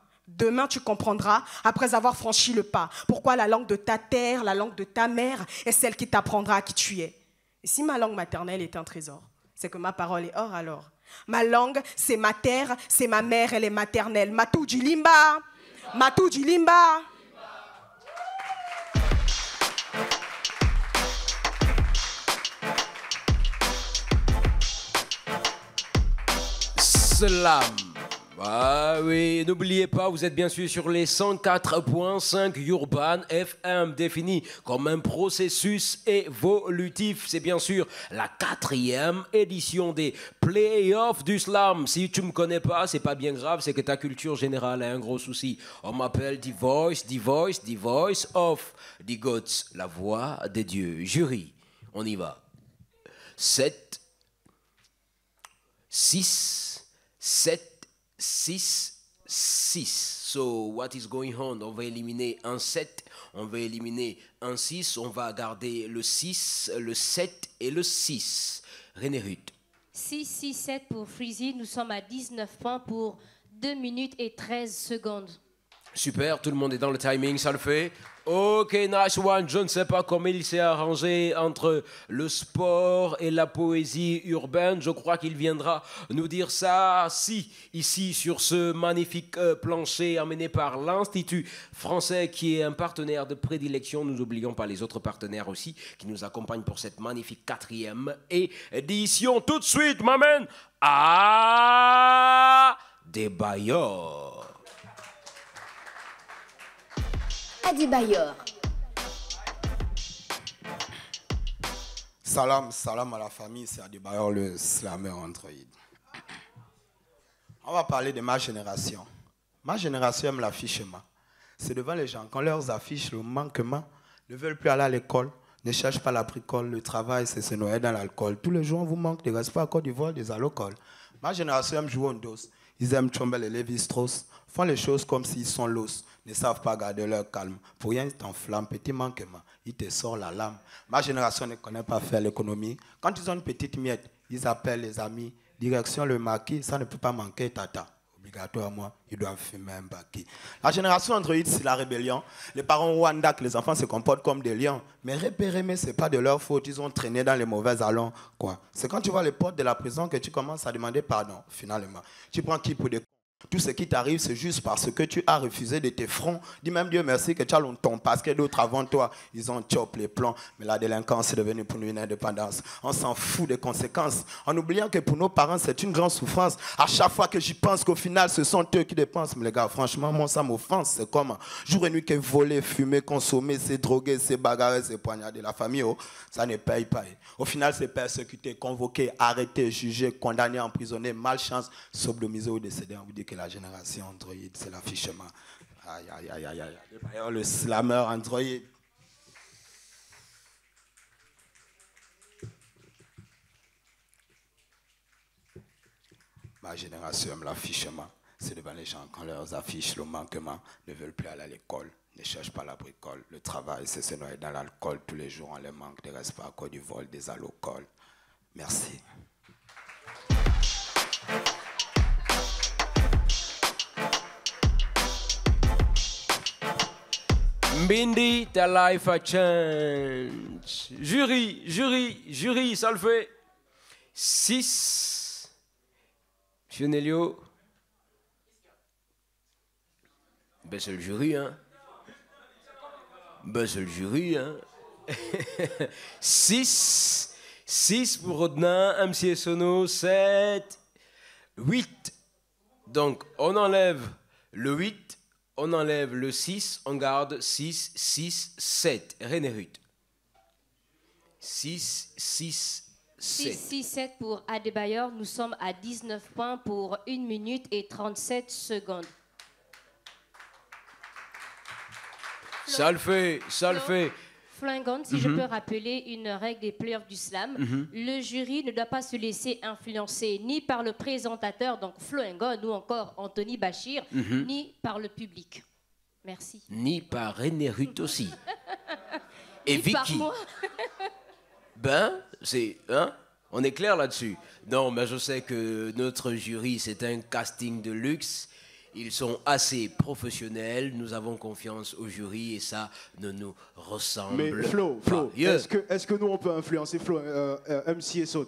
tu comprendras, après avoir franchi le pas, pourquoi la langue de ta terre, la langue de ta mère est celle qui t'apprendra à qui tu es. Et si ma langue maternelle est un trésor, c'est que ma parole est or alors. Ma langue, c'est ma terre, c'est ma mère, elle est maternelle. Matouji Limba, Matouji Limba. Slam. Ah oui, n'oubliez pas, vous êtes bien sûr sur les 104.5 Urban FM, défini comme un processus évolutif. C'est bien sûr la 4e édition des Playoffs du Slam. Si tu me connais pas, c'est pas bien grave, c'est que ta culture générale a un gros souci. On m'appelle The Voice of the Gods, la voix des dieux. Jury, on y va. 7, 6, 7, 6, 6. So, what is going on? On va éliminer un 7, on va éliminer un 6, on va garder le 6, le 7 et le 6. René Ruth. 6, 6, 7 pour Freezy. Nous sommes à 19 points pour 2 minutes et 13 secondes. Super, tout le monde est dans le timing, ça le fait. Ok, nice one. Je ne sais pas comment il s'est arrangé entre le sport et la poésie urbaine. Je crois qu'il viendra nous dire ça ici sur ce magnifique plancher amené par l'Institut français qui est un partenaire de prédilection. Nous n'oublions pas les autres partenaires aussi qui nous accompagnent pour cette magnifique 4e édition. Tout de suite, m'amène à Adebayor. Adebayor. Salam à la famille, c'est Adebayor le slammer Android. On va parler de ma génération. Ma génération aime l'affichement. C'est devant les gens, quand leurs affiches le manquement, ne veulent plus aller à l'école, ne cherchent pas la bricole, le travail, c'est se noyer dans l'alcool. Tous les jours, on vous manque de respect à Côte d'Ivoire, des alcool. Ma génération aime jouer en dos. Ils aiment Chombel et Lévi-Strauss, font les choses comme s'ils sont lousses, ne savent pas garder leur calme. Pour rien, ils t'enflamment, petit manquement, ils te sortent la lame. Ma génération ne connaît pas faire l'économie. Quand ils ont une petite miette, ils appellent les amis. Direction le maquis, ça ne peut pas manquer, tata. Obligatoirement, ils doivent fumer un baki. La génération Android, c'est la rébellion. Les parents Wanda, que les enfants se comportent comme des lions. Mais repérer, mais ce n'est pas de leur faute. Ils ont traîné dans les mauvais allons. C'est quand tu vois les portes de la prison que tu commences à demander pardon, finalement. Tu prends qui pour des... Tout ce qui t'arrive, c'est juste parce que tu as refusé de tes fronts. Dis même Dieu merci que tu as longtemps, parce que d'autres avant toi, ils ont chopé les plans. Mais la délinquance est devenue pour nous une indépendance. On s'en fout des conséquences, en oubliant que pour nos parents, c'est une grande souffrance. À chaque fois que j'y pense qu'au final, ce sont eux qui dépensent. Mais les gars, franchement, moi, ça m'offense. C'est comme jour et nuit que voler, fumer, consommer, c'est droguer, c'est bagarrer, c'est poignarder. La famille, oh, ça ne paye pas. Au final, c'est persécuté, convoqué, arrêté, jugé, condamné, emprisonné, malchance, sodomisé ou décédé. On vous dit que la génération Android, c'est l'affichement. Aïe, aïe, aïe, aïe, aïe. D'ailleurs, le slammer Android. Ma génération aime l'affichement. C'est devant les gens quand leurs affiches, le manquement, ne veulent plus aller à l'école, ne cherchent pas la bricole. Le travail, c'est se noyer dans l'alcool. Tous les jours, on les manque de respect à cause du vol des alcocols. Merci. Mbindi, ta life a changed. Jury, ça le fait. 6. Monsieur Nélio. Ben c'est le jury, hein. Ben c'est le jury, hein. 6. 6 pour Rodin, MC Sono, 7. 8. Donc on enlève le 8. On enlève le 6, on garde 6, 6, 7. René Ruth. 6, 6, 7. 6, 6, 7 pour Adebayor. Nous sommes à 19 points pour 1 minute et 37 secondes. Ça le fait, ça le fait. Flingon, si je peux rappeler une règle des playoffs du slam, le jury ne doit pas se laisser influencer ni par le présentateur, donc Flingon, ou encore Anthony Bachir, ni par le public. Merci. Ni par René Ruth aussi. Et ni Vicky. Par moi. Ben, c'est... Hein? On est clair là-dessus. Non, mais je sais que notre jury, c'est un casting de luxe. Ils sont assez professionnels, nous avons confiance au jury et ça ne nous ressemble Mais Flo, Yeah. est-ce que nous on peut influencer Flo, MC et Son?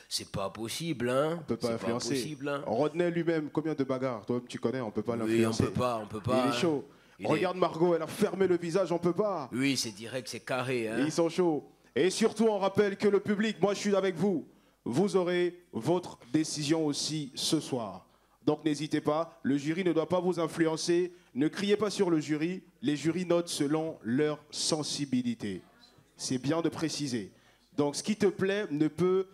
C'est pas possible, hein. On peut pas influencer. Pas possible, hein. Rodney lui-même, combien de bagarres? Toi, tu connais, on peut pas l'influencer. Oui, on peut pas. Il est chaud. Regarde Margot, elle a fermé le visage, on peut pas. Oui, c'est direct, c'est carré, hein. Ils sont chauds. Et surtout, on rappelle que le public, moi je suis avec vous, vous aurez votre décision aussi ce soir. Donc n'hésitez pas, le jury ne doit pas vous influencer. Ne criez pas sur le jury, les jurys notent selon leur sensibilité. C'est bien de préciser. Donc ce qui te plaît ne peut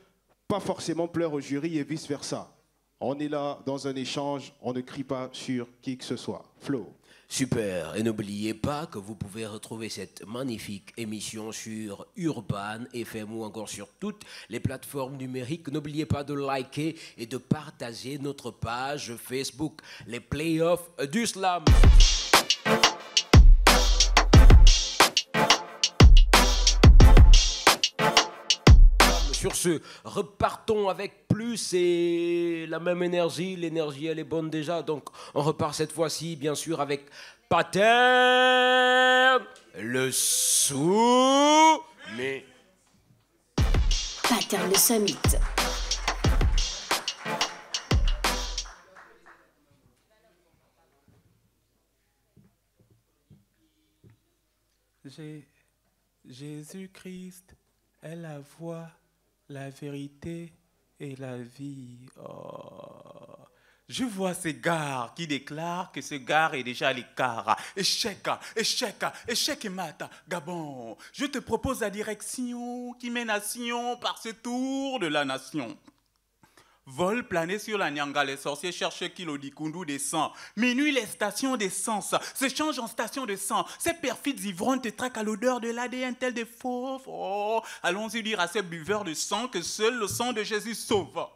pas forcément plaire au jury et vice-versa. On est là dans un échange, on ne crie pas sur qui que ce soit. Flo. Super, et n'oubliez pas que vous pouvez retrouver cette magnifique émission sur Urban FM ou encore sur toutes les plateformes numériques. N'oubliez pas de liker et de partager notre page Facebook, les playoffs du slam. Sur ce, repartons avec plus et la même énergie. L'énergie, elle est bonne déjà. Donc, on repart cette fois-ci, bien sûr, avec Pattern, le sou... Mais... Pattern le Summit. Jésus-Christ est la voie, la vérité et la vie. Oh. Je vois ces gars qui déclarent que ce gars est déjà à l'écart. Échec et mat, Gabon. Je te propose la direction qui mène à Sion par ce tour de la nation. Vol plané sur la Nyanga, les sorciers cherchent Kilo Dikundu descend. Minuit, les stations d'essence se changent en stations de sang. Ces perfides ivrognes te traquent à l'odeur de l'ADN tel des fauves. Oh, allons-y dire à ces buveurs de sang que seul le sang de Jésus sauve.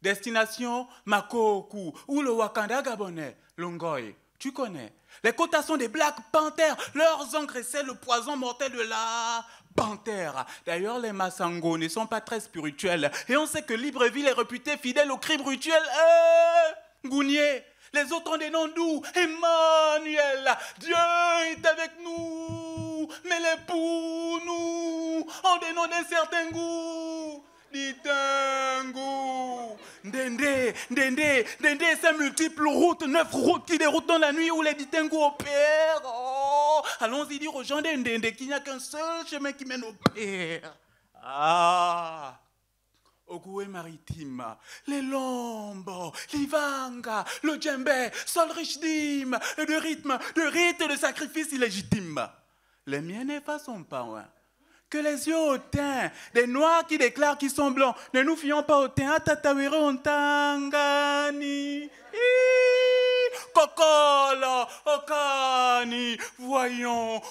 Destination Makoku ou le Wakanda gabonais, Longoy. Tu connais. Les quotas sont des Black Panthers. Leurs engraissaient le poison mortel de la panthère. D'ailleurs, les Massango ne sont pas très spirituels. Et on sait que Libreville est réputé fidèle au crime rituel. Gounier. Les autres ont des noms doux. Emmanuel. Dieu est avec nous. Mais les pour nous ont des noms d'un certain goût. Ditingo. Dende, c'est multiples routes, 9 routes qui déroutent dans la nuit où les Ditingo opèrent. Oh, allons-y dire aux gens d'Endende qu'il n'y a qu'un seul chemin qui mène au père. Ah, Ogoué maritime, les lombos, l'ivanga, le djembé, sol richdim, de rythme, de rite et de sacrifice illégitime. Les miens ne passent pas loin. Que les yeux au teint, des noirs qui déclarent qu'ils sont blancs, ne nous fions pas au teint, à Tatawere on tangani. Kokolo, Okani, voyons,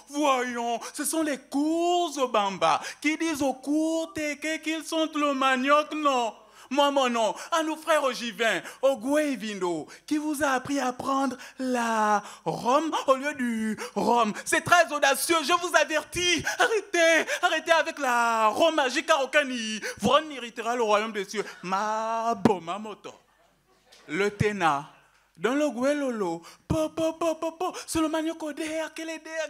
ce sont les cours au bamba qui disent aux cours teke qu'ils sont le manioc, non. Moi, mon nom, à nos frères ogivins, au Guévindo, qui vous a appris à prendre la Rome au lieu du rhum. C'est très audacieux, je vous avertis. Arrêtez avec la Rome magique à Okani. Vous irritera le royaume des cieux. Ma moto. Le Téna. Dans le Guélolo, c'est le manioc d'air, quel est d'air.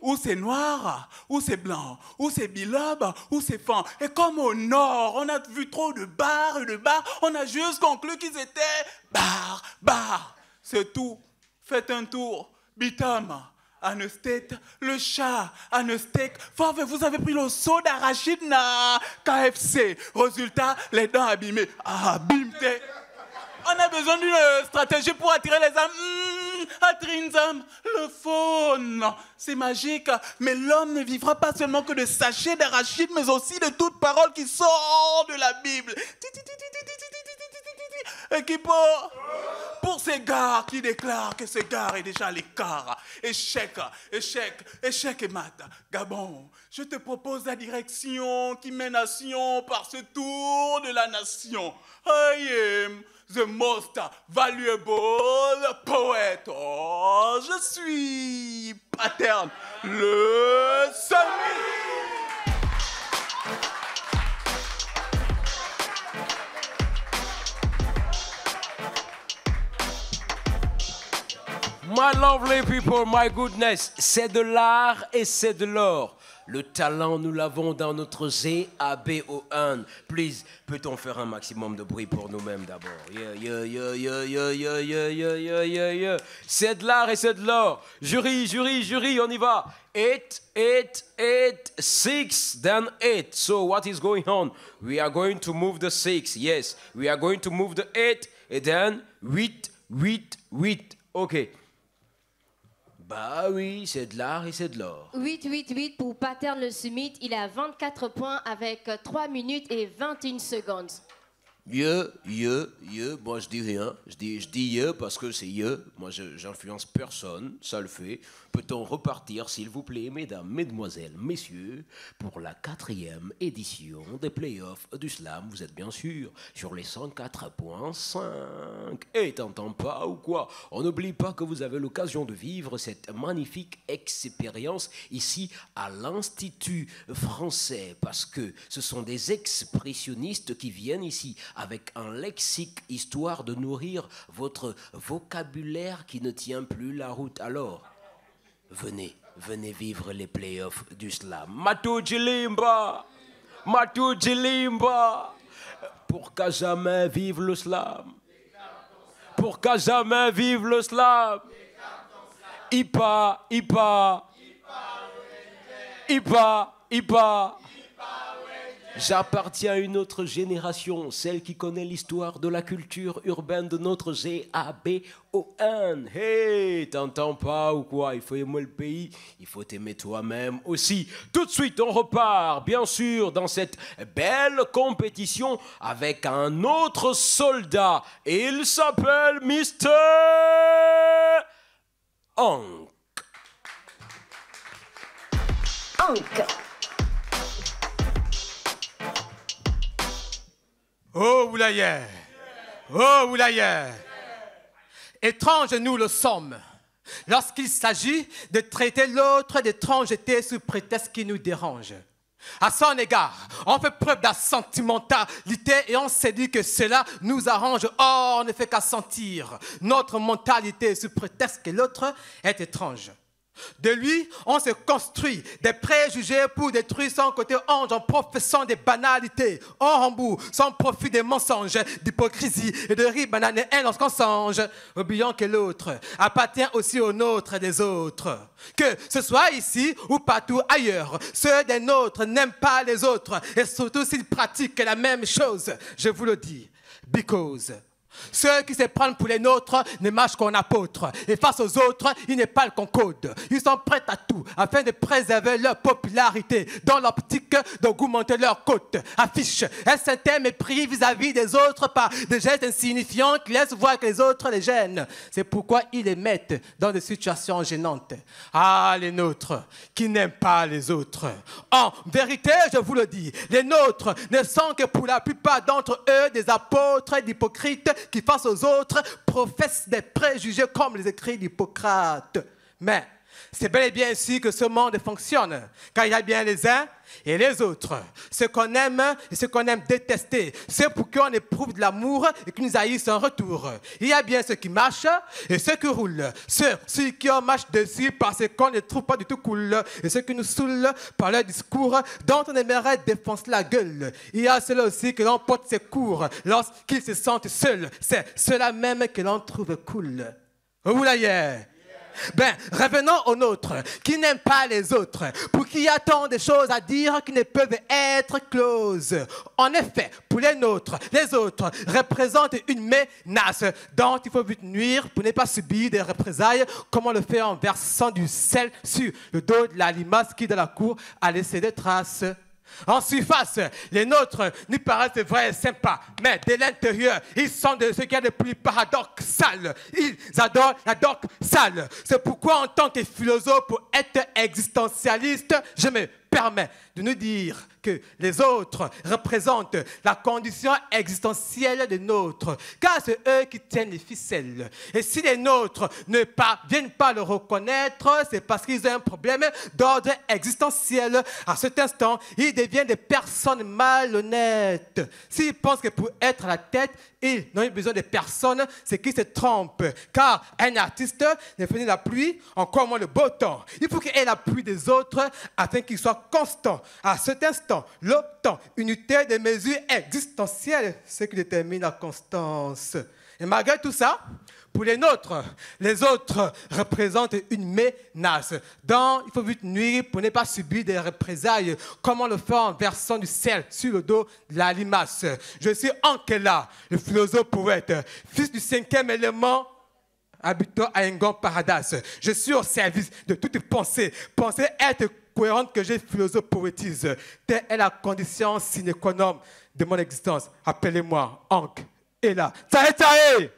Ou c'est noir, ou c'est blanc, ou c'est bilobe, ou c'est fan. Et comme au nord, on a vu trop de bars et de bars, on a juste conclu qu'ils étaient bars. C'est tout. Faites un tour. Bitam, anesthète, le chat, anesthèque. Vous avez pris le saut d'arachide na KFC. Résultat, les dents abîmées. Abîmées. On a besoin d'une stratégie pour attirer les âmes. Atrinzam, le faune, c'est magique, mais l'homme ne vivra pas seulement que de sachets d'arachide, mais aussi de toute parole qui sort de la Bible. Équipe, pour ces gars qui déclarent que ce gars est déjà à l'écart, échec et mat. Gabon, je te propose la direction qui mène nation par ce tour de la nation. I am the most valuable poet. Oh, je suis Pattern, le seul. My lovely people, my goodness, c'est de l'art et c'est de l'or. Le talent, nous l'avons dans notre ZABON. Please, peut-on faire un maximum de bruit pour nous-mêmes d'abord? Yeah. C'est de l'art et c'est de l'or. Jury, on y va. 8, 6, then 8. So what is going on? We are going to move the 6. Yes, we are going to move the 8 and then 8. Okay. Bah oui, c'est de l'art et c'est de l'or. 8 pour Pattern le Summit. Il a 24 points avec 3 minutes et 21 secondes. Moi je dis rien. Je dis parce que c'est Moi j'influence personne, ça le fait. Peut-on repartir, s'il vous plaît, mesdames, mesdemoiselles, messieurs, pour la 4e édition des playoffs du slam. Vous êtes bien sûr sur les 104.5. Et t'entends pas ou quoi? On n'oublie pas que vous avez l'occasion de vivre cette magnifique expérience ici à l'Institut français, parce que ce sont des expressionnistes qui viennent ici avec un lexique, histoire de nourrir votre vocabulaire qui ne tient plus la route. Alors, venez vivre les playoffs du slam. Matou Djilimba, pour qu'à jamais vive le slam. Pour qu'à jamais vive le slam. Ipa. J'appartiens à une autre génération, celle qui connaît l'histoire de la culture urbaine de notre ZABON. Hey, t'entends pas ou quoi? Il faut aimer le pays, il faut t'aimer toi-même aussi. Tout de suite, on repart, bien sûr, dans cette belle compétition avec un autre soldat. Il s'appelle Mr. Hank. Hank. Oh, Oulaye! Oh, Oulaye! Étrange nous le sommes, lorsqu'il s'agit de traiter l'autre d'étrangeté sous prétexte qui nous dérange. À son égard, on fait preuve de sentimentalité et on s'est dit que cela nous arrange. Or, on ne fait qu'à sentir notre mentalité sous prétexte que l'autre est étrange. De lui, on se construit des préjugés pour détruire son côté ange en professant des banalités. On rembourse son profit des mensonges, d'hypocrisie et de rire banane et haine lorsqu'on songe, oubliant que l'autre appartient aussi au nôtre des autres. Que ce soit ici ou partout ailleurs, ceux des nôtres n'aiment pas les autres et surtout s'ils pratiquent la même chose. Je vous le dis, because ceux qui se prennent pour les nôtres ne marchent qu'en apôtres. Et face aux autres, ils ne parlent qu'en code. Ils sont prêts à tout afin de préserver leur popularité dans l'optique d'augmenter leur cote. Affichent un certain mépris vis-à-vis des autres par des gestes insignifiants qui laissent voir que les autres les gênent. C'est pourquoi ils les mettent dans des situations gênantes. Ah, les nôtres qui n'aiment pas les autres. En vérité, je vous le dis, les nôtres ne sont que pour la plupart d'entre eux des apôtres d'hypocrites qui face aux autres professent des préjugés comme les écrits d'Hippocrate. Mais c'est bel et bien ainsi que ce monde fonctionne, car il y a bien les uns et les autres, ce qu'on aime et ce qu'on aime détester, ceux pour qui on éprouve de l'amour et qui nous haïssent en retour. Il y a bien ceux qui marchent et ceux qui roulent, ceux qui on marche dessus parce qu'on ne trouve pas du tout cool, et ceux qui nous saoulent par leur discours dont on aimerait défoncer la gueule. Il y a ceux-là aussi que l'on porte secours lorsqu'ils se sentent seuls, c'est ceux-là même que l'on trouve cool. Oulaye! Ben, revenons aux nôtres, qui n'aiment pas les autres, pour qui y a tant de choses à dire qui ne peuvent être closes. En effet, pour les nôtres, les autres représentent une menace dont il faut vite nuire pour ne pas subir des représailles, comme on le fait en versant du sel sur le dos de la limace qui, dans la cour, a laissé des traces. En surface, les nôtres nous paraissent vrais et sympas, mais de l'intérieur, ils sont de ce qu'il y a de plus paradoxal. Ils adorent la doc sale. C'est pourquoi, en tant que philosophe, pour être existentialiste, je me permets de nous dire que les autres représentent la condition existentielle des nôtres, car c'est eux qui tiennent les ficelles. Et si les nôtres ne parviennent pas à le reconnaître, c'est parce qu'ils ont un problème d'ordre existentiel. À cet instant, ils deviennent des personnes malhonnêtes. S'ils pensent que pour être à la tête, ils n'ont eu besoin de personne, c'est qu'ils se trompent. Car un artiste ne fait ni la pluie, encore moins le beau temps. Il faut qu'il ait la pluie des autres afin qu'il soit constant. À cet instant, le temps, unité de mesure existentielle, ce qui détermine la constance. Et malgré tout ça, pour les nôtres, les autres représentent une menace dont il faut vite nuire pour ne pas subir des représailles, comme on le fait en versant du sel sur le dos de la limace. Je suis Ankela, le philosophe poète, fils du 5e élément, habitant à Engon Paradas. Je suis au service de toute pensée, pensée être cohérente que j'ai philosophe poétise. Telle est la condition sine qua non de mon existence. Appelez-moi Ank. Et là, Tahe Tahe!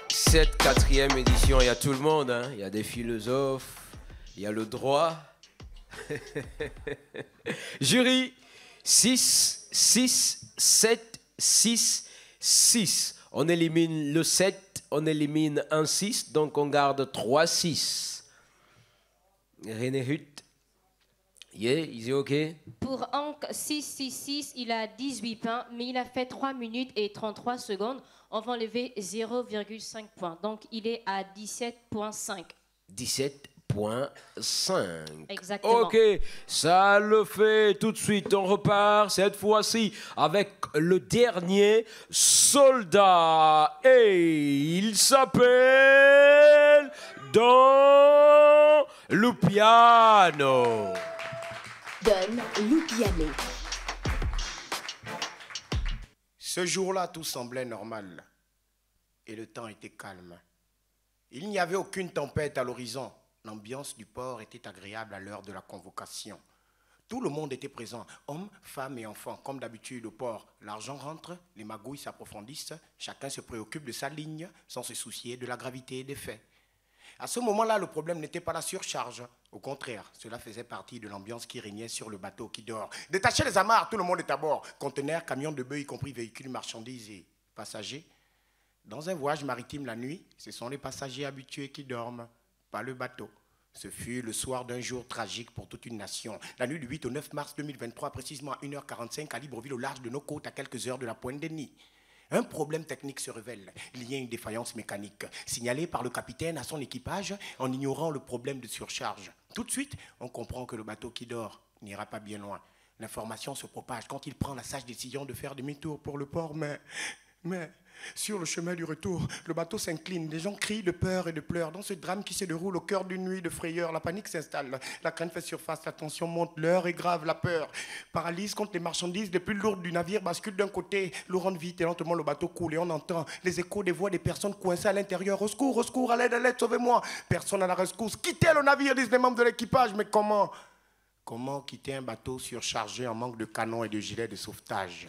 Cette 4e édition, il y a tout le monde, hein. Il y a des philosophes, il y a le droit. Jury, 6, 6, 7, 6, 6. On élimine le 7, on élimine un 6, donc on garde 3, 6. René Hutt, yeah, is it okay? Pour Hank 666, il a 18 points, mais il a fait 3 minutes et 33 secondes. On va enlever 0,5 points. Donc, il est à 17,5. 17,5. Exactement. Ok, ça le fait tout de suite. On repart cette fois-ci avec le dernier soldat. Et il s'appelle Don Lupiano. Don Lupiano. Ce jour-là, tout semblait normal et le temps était calme. Il n'y avait aucune tempête à l'horizon. L'ambiance du port était agréable à l'heure de la convocation. Tout le monde était présent, hommes, femmes et enfants. Comme d'habitude au port, l'argent rentre, les magouilles s'approfondissent, chacun se préoccupe de sa ligne sans se soucier de la gravité des faits. À ce moment-là, le problème n'était pas la surcharge. Au contraire, cela faisait partie de l'ambiance qui régnait sur le bateau qui dort. Détachez les amarres, tout le monde est à bord. Conteneurs, camions de bœufs, y compris véhicules, marchandises et passagers. Dans un voyage maritime la nuit, ce sont les passagers habitués qui dorment, pas le bateau. Ce fut le soir d'un jour tragique pour toute une nation. La nuit du 8 au 9 mars 2023, précisément à 1h45, à Libreville, au large de nos côtes, à quelques heures de la Pointe des Nids. Un problème technique se révèle. Il y a une défaillance mécanique, signalée par le capitaine à son équipage en ignorant le problème de surcharge. Tout de suite, on comprend que le bateau qui dort n'ira pas bien loin. L'information se propage quand il prend la sage décision de faire demi-tour pour le port, mais sur le chemin du retour, le bateau s'incline, les gens crient de peur et de pleurs. Dans ce drame qui se déroule au cœur d'une nuit de frayeur, la panique s'installe, la crainte fait surface, la tension monte, l'heure est grave, la peur paralyse contre les marchandises les plus lourdes du navire basculent d'un côté, l'eau rentre vite et lentement le bateau coule et on entend les échos des voix des personnes coincées à l'intérieur. Au secours, à l'aide, sauvez-moi. Personne à la rescousse. Quittez le navire, disent les membres de l'équipage. Mais comment quitter un bateau surchargé en manque de canons et de gilets de sauvetage?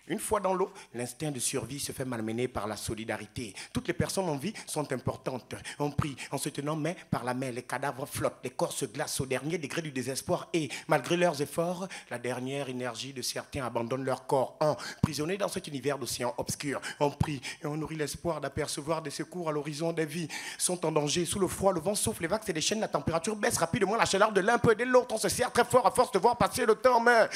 Une fois dans l'eau, l'instinct de survie se fait malmener par la solidarité. Toutes les personnes en vie sont importantes. On prie en se tenant main par la main. Les cadavres flottent, les corps se glacent au dernier degré du désespoir et, malgré leurs efforts, la dernière énergie de certains abandonne leur corps. Emprisonnés dans cet univers d'océan obscur, on prie et on nourrit l'espoir d'apercevoir des secours à l'horizon. Des vies sont en danger. Sous le froid, le vent souffle, les vagues se déchaînent, la température baisse rapidement, la chaleur de l'un peut aider l'autre. On se serre très fort à force de voir passer le temps, mais...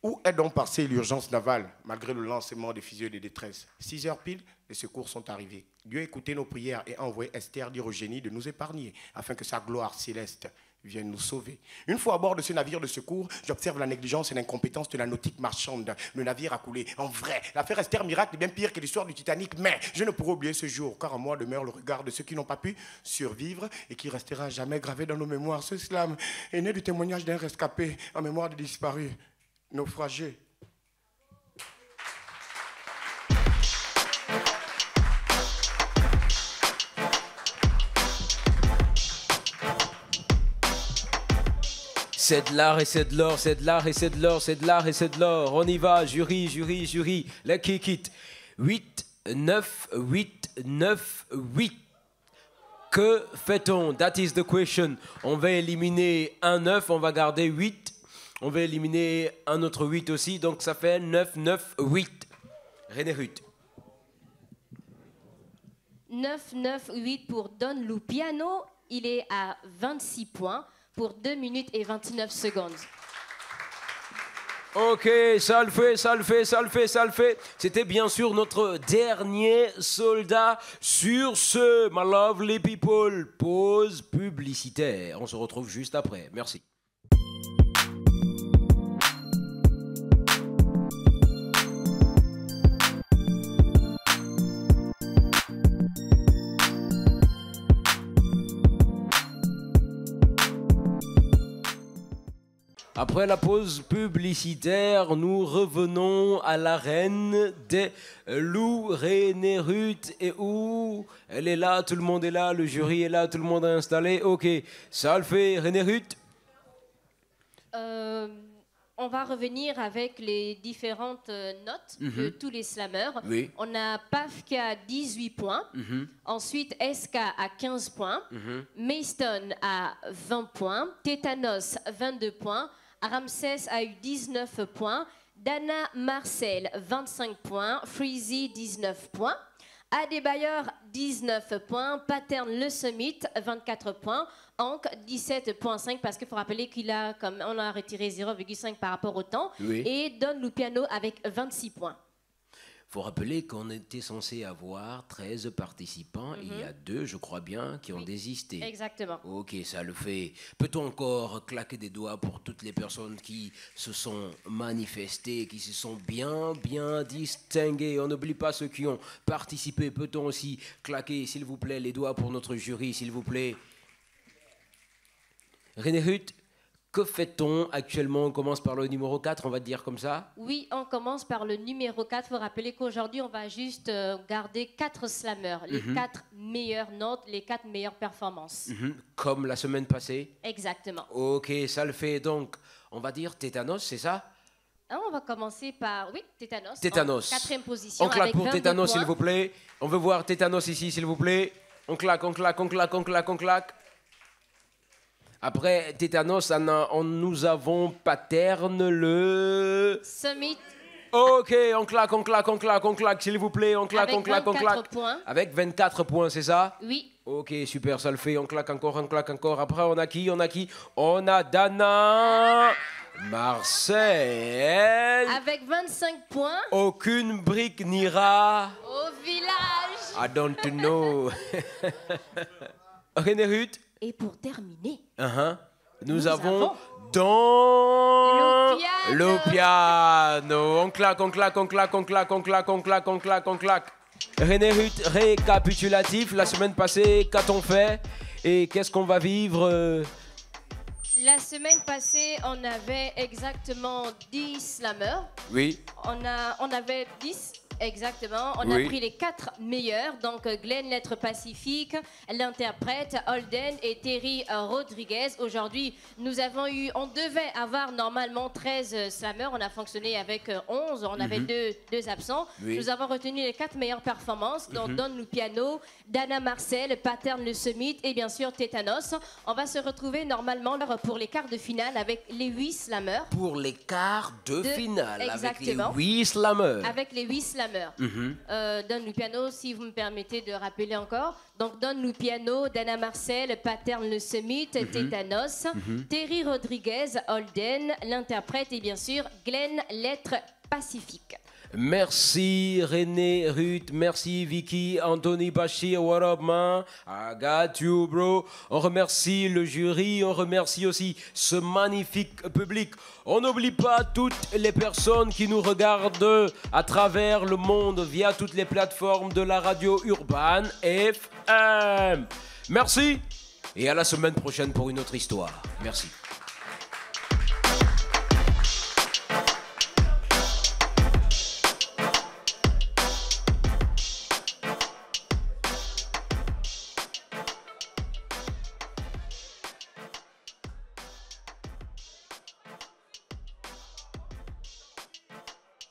Où est donc passée l'urgence navale, malgré le lancement des fusées de détresse? 6 heures pile, les secours sont arrivés. Dieu a écouté nos prières et a envoyé Esther dire au génie de nous épargner, afin que sa gloire céleste vienne nous sauver. Une fois à bord de ce navire de secours, j'observe la négligence et l'incompétence de la nautique marchande. Le navire a coulé. En vrai, l'affaire Esther Miracle est bien pire que l'histoire du Titanic, mais je ne pourrai oublier ce jour, car en moi demeure le regard de ceux qui n'ont pas pu survivre et qui restera jamais gravé dans nos mémoires. Ce slam est né du témoignage d'un rescapé en mémoire des disparus. Naufragés. C'est de l'art et c'est de l'or, c'est de l'art et c'est de l'or, c'est de l'art et c'est de l'or. On y va, jury, la kick it. 8, 9, 8, 9, 8. Que fait-on? That is the question. On va éliminer un 9, on va garder 8. On va éliminer un autre 8 aussi, donc ça fait 9, 9, 8. René Ruth. 9, 9, 8 pour Don Lupiano. Il est à 26 points pour 2 minutes et 29 secondes. Ok, ça le fait. C'était bien sûr notre dernier soldat. Sur ce, my lovely people, pause publicitaire. On se retrouve juste après. Merci. Après la pause publicitaire, nous revenons à l'arène des loups. René Ruth est où? Elle est là, tout le monde est là, le jury est là, tout le monde est installé. Ok, ça le fait. René Ruth? On va revenir avec les différentes notes de tous les slammers. Oui. On a Paf qui a 18 points. Ensuite, SK à 15 points. Mayston à 20 points. Tétanos, 22 points. Ramsès a eu 19 points. Dana Marcel, 25 points. Freezy, 19 points. Adebayor, 19 points. Pattern Le Summit, 24 points. Hank, 17,5 parce qu'il faut rappeler on a retiré 0,5 par rapport au temps. Oui. Et Don Lupiano avec 26 points. Il faut rappeler qu'on était censé avoir 13 participants. Il y a 2, je crois bien, qui ont désisté. Exactement. Ok, ça le fait. Peut-on encore claquer des doigts pour toutes les personnes qui se sont manifestées, qui se sont bien distinguées? On n'oublie pas ceux qui ont participé. Peut-on aussi claquer, s'il vous plaît, les doigts pour notre jury, s'il vous plaît? René Ruth, que fait-on actuellement? On commence par le numéro 4, on va dire comme ça? Oui, on commence par le numéro 4. Il faut rappeler qu'aujourd'hui, on va juste garder 4 slammers, les 4 meilleures notes, les 4 meilleures performances. Comme la semaine passée? Exactement. Ok, ça le fait. Donc, On va dire tétanos, c'est ça? On va commencer par, oui, tétanos. Tétanos. En 4e position. On claque avec pour 22 tétanos, points. s'il vous plaît. On veut voir tétanos ici, s'il vous plaît. On claque, on claque, on claque, on claque, on claque. Après tétanos, nous avons paterne le... Summit. Ok, on claque, on claque, on claque, on claque, s'il vous plaît. On claque, Avec on claque, on 24 claque. points. Avec 24 points, c'est ça? Oui. Ok, super, ça le fait. On claque encore, on claque encore. Après, on a qui? On a qui? On a Dana, Marcel. Avec 25 points. Aucune brique n'ira. Au village. I don't know. René Ruth. Et pour terminer, nous avons dans le piano. On claque, on claque, on claque, on claque, on claque, on claque, on claque, on claque. René Ruth, récapitulatif. La semaine passée, qu'a-t-on fait? Et qu'est-ce qu'on va vivre? La semaine passée, on avait exactement 10 slammers. Oui. On avait 10 exactement. On Oui. a pris les 4 meilleurs. Donc Glenn, Lettre Pacifique, l'interprète, Holden et Terry Rodriguez. Aujourd'hui, on devait avoir normalement 13 slammers. On a fonctionné avec 11. On avait deux absents. Oui. Nous avons retenu les 4 meilleures performances. Donc Don le piano, Dana Marcel, Pattern le Summit et bien sûr Tétanos. On va se retrouver normalement pour les quarts de finale avec les 8 slammers. Pour les quarts de finale, exactement. avec les 8 slammers. Avec les 8 slammers. Don Lupiano, si vous me permettez de rappeler encore. Donc Don Lupiano, Dana Marcel, Pattern le Summit, Tétanos, Terry Rodriguez, Holden, l'interprète et bien sûr Glenn, Lettre Pacifique. Merci René Ruth, merci Vicky, Anthony Bachir, what up man, I got you bro. On remercie le jury, on remercie aussi ce magnifique public. On n'oublie pas toutes les personnes qui nous regardent à travers le monde via toutes les plateformes de la radio Urban FM. Merci et à la semaine prochaine pour une autre histoire. Merci.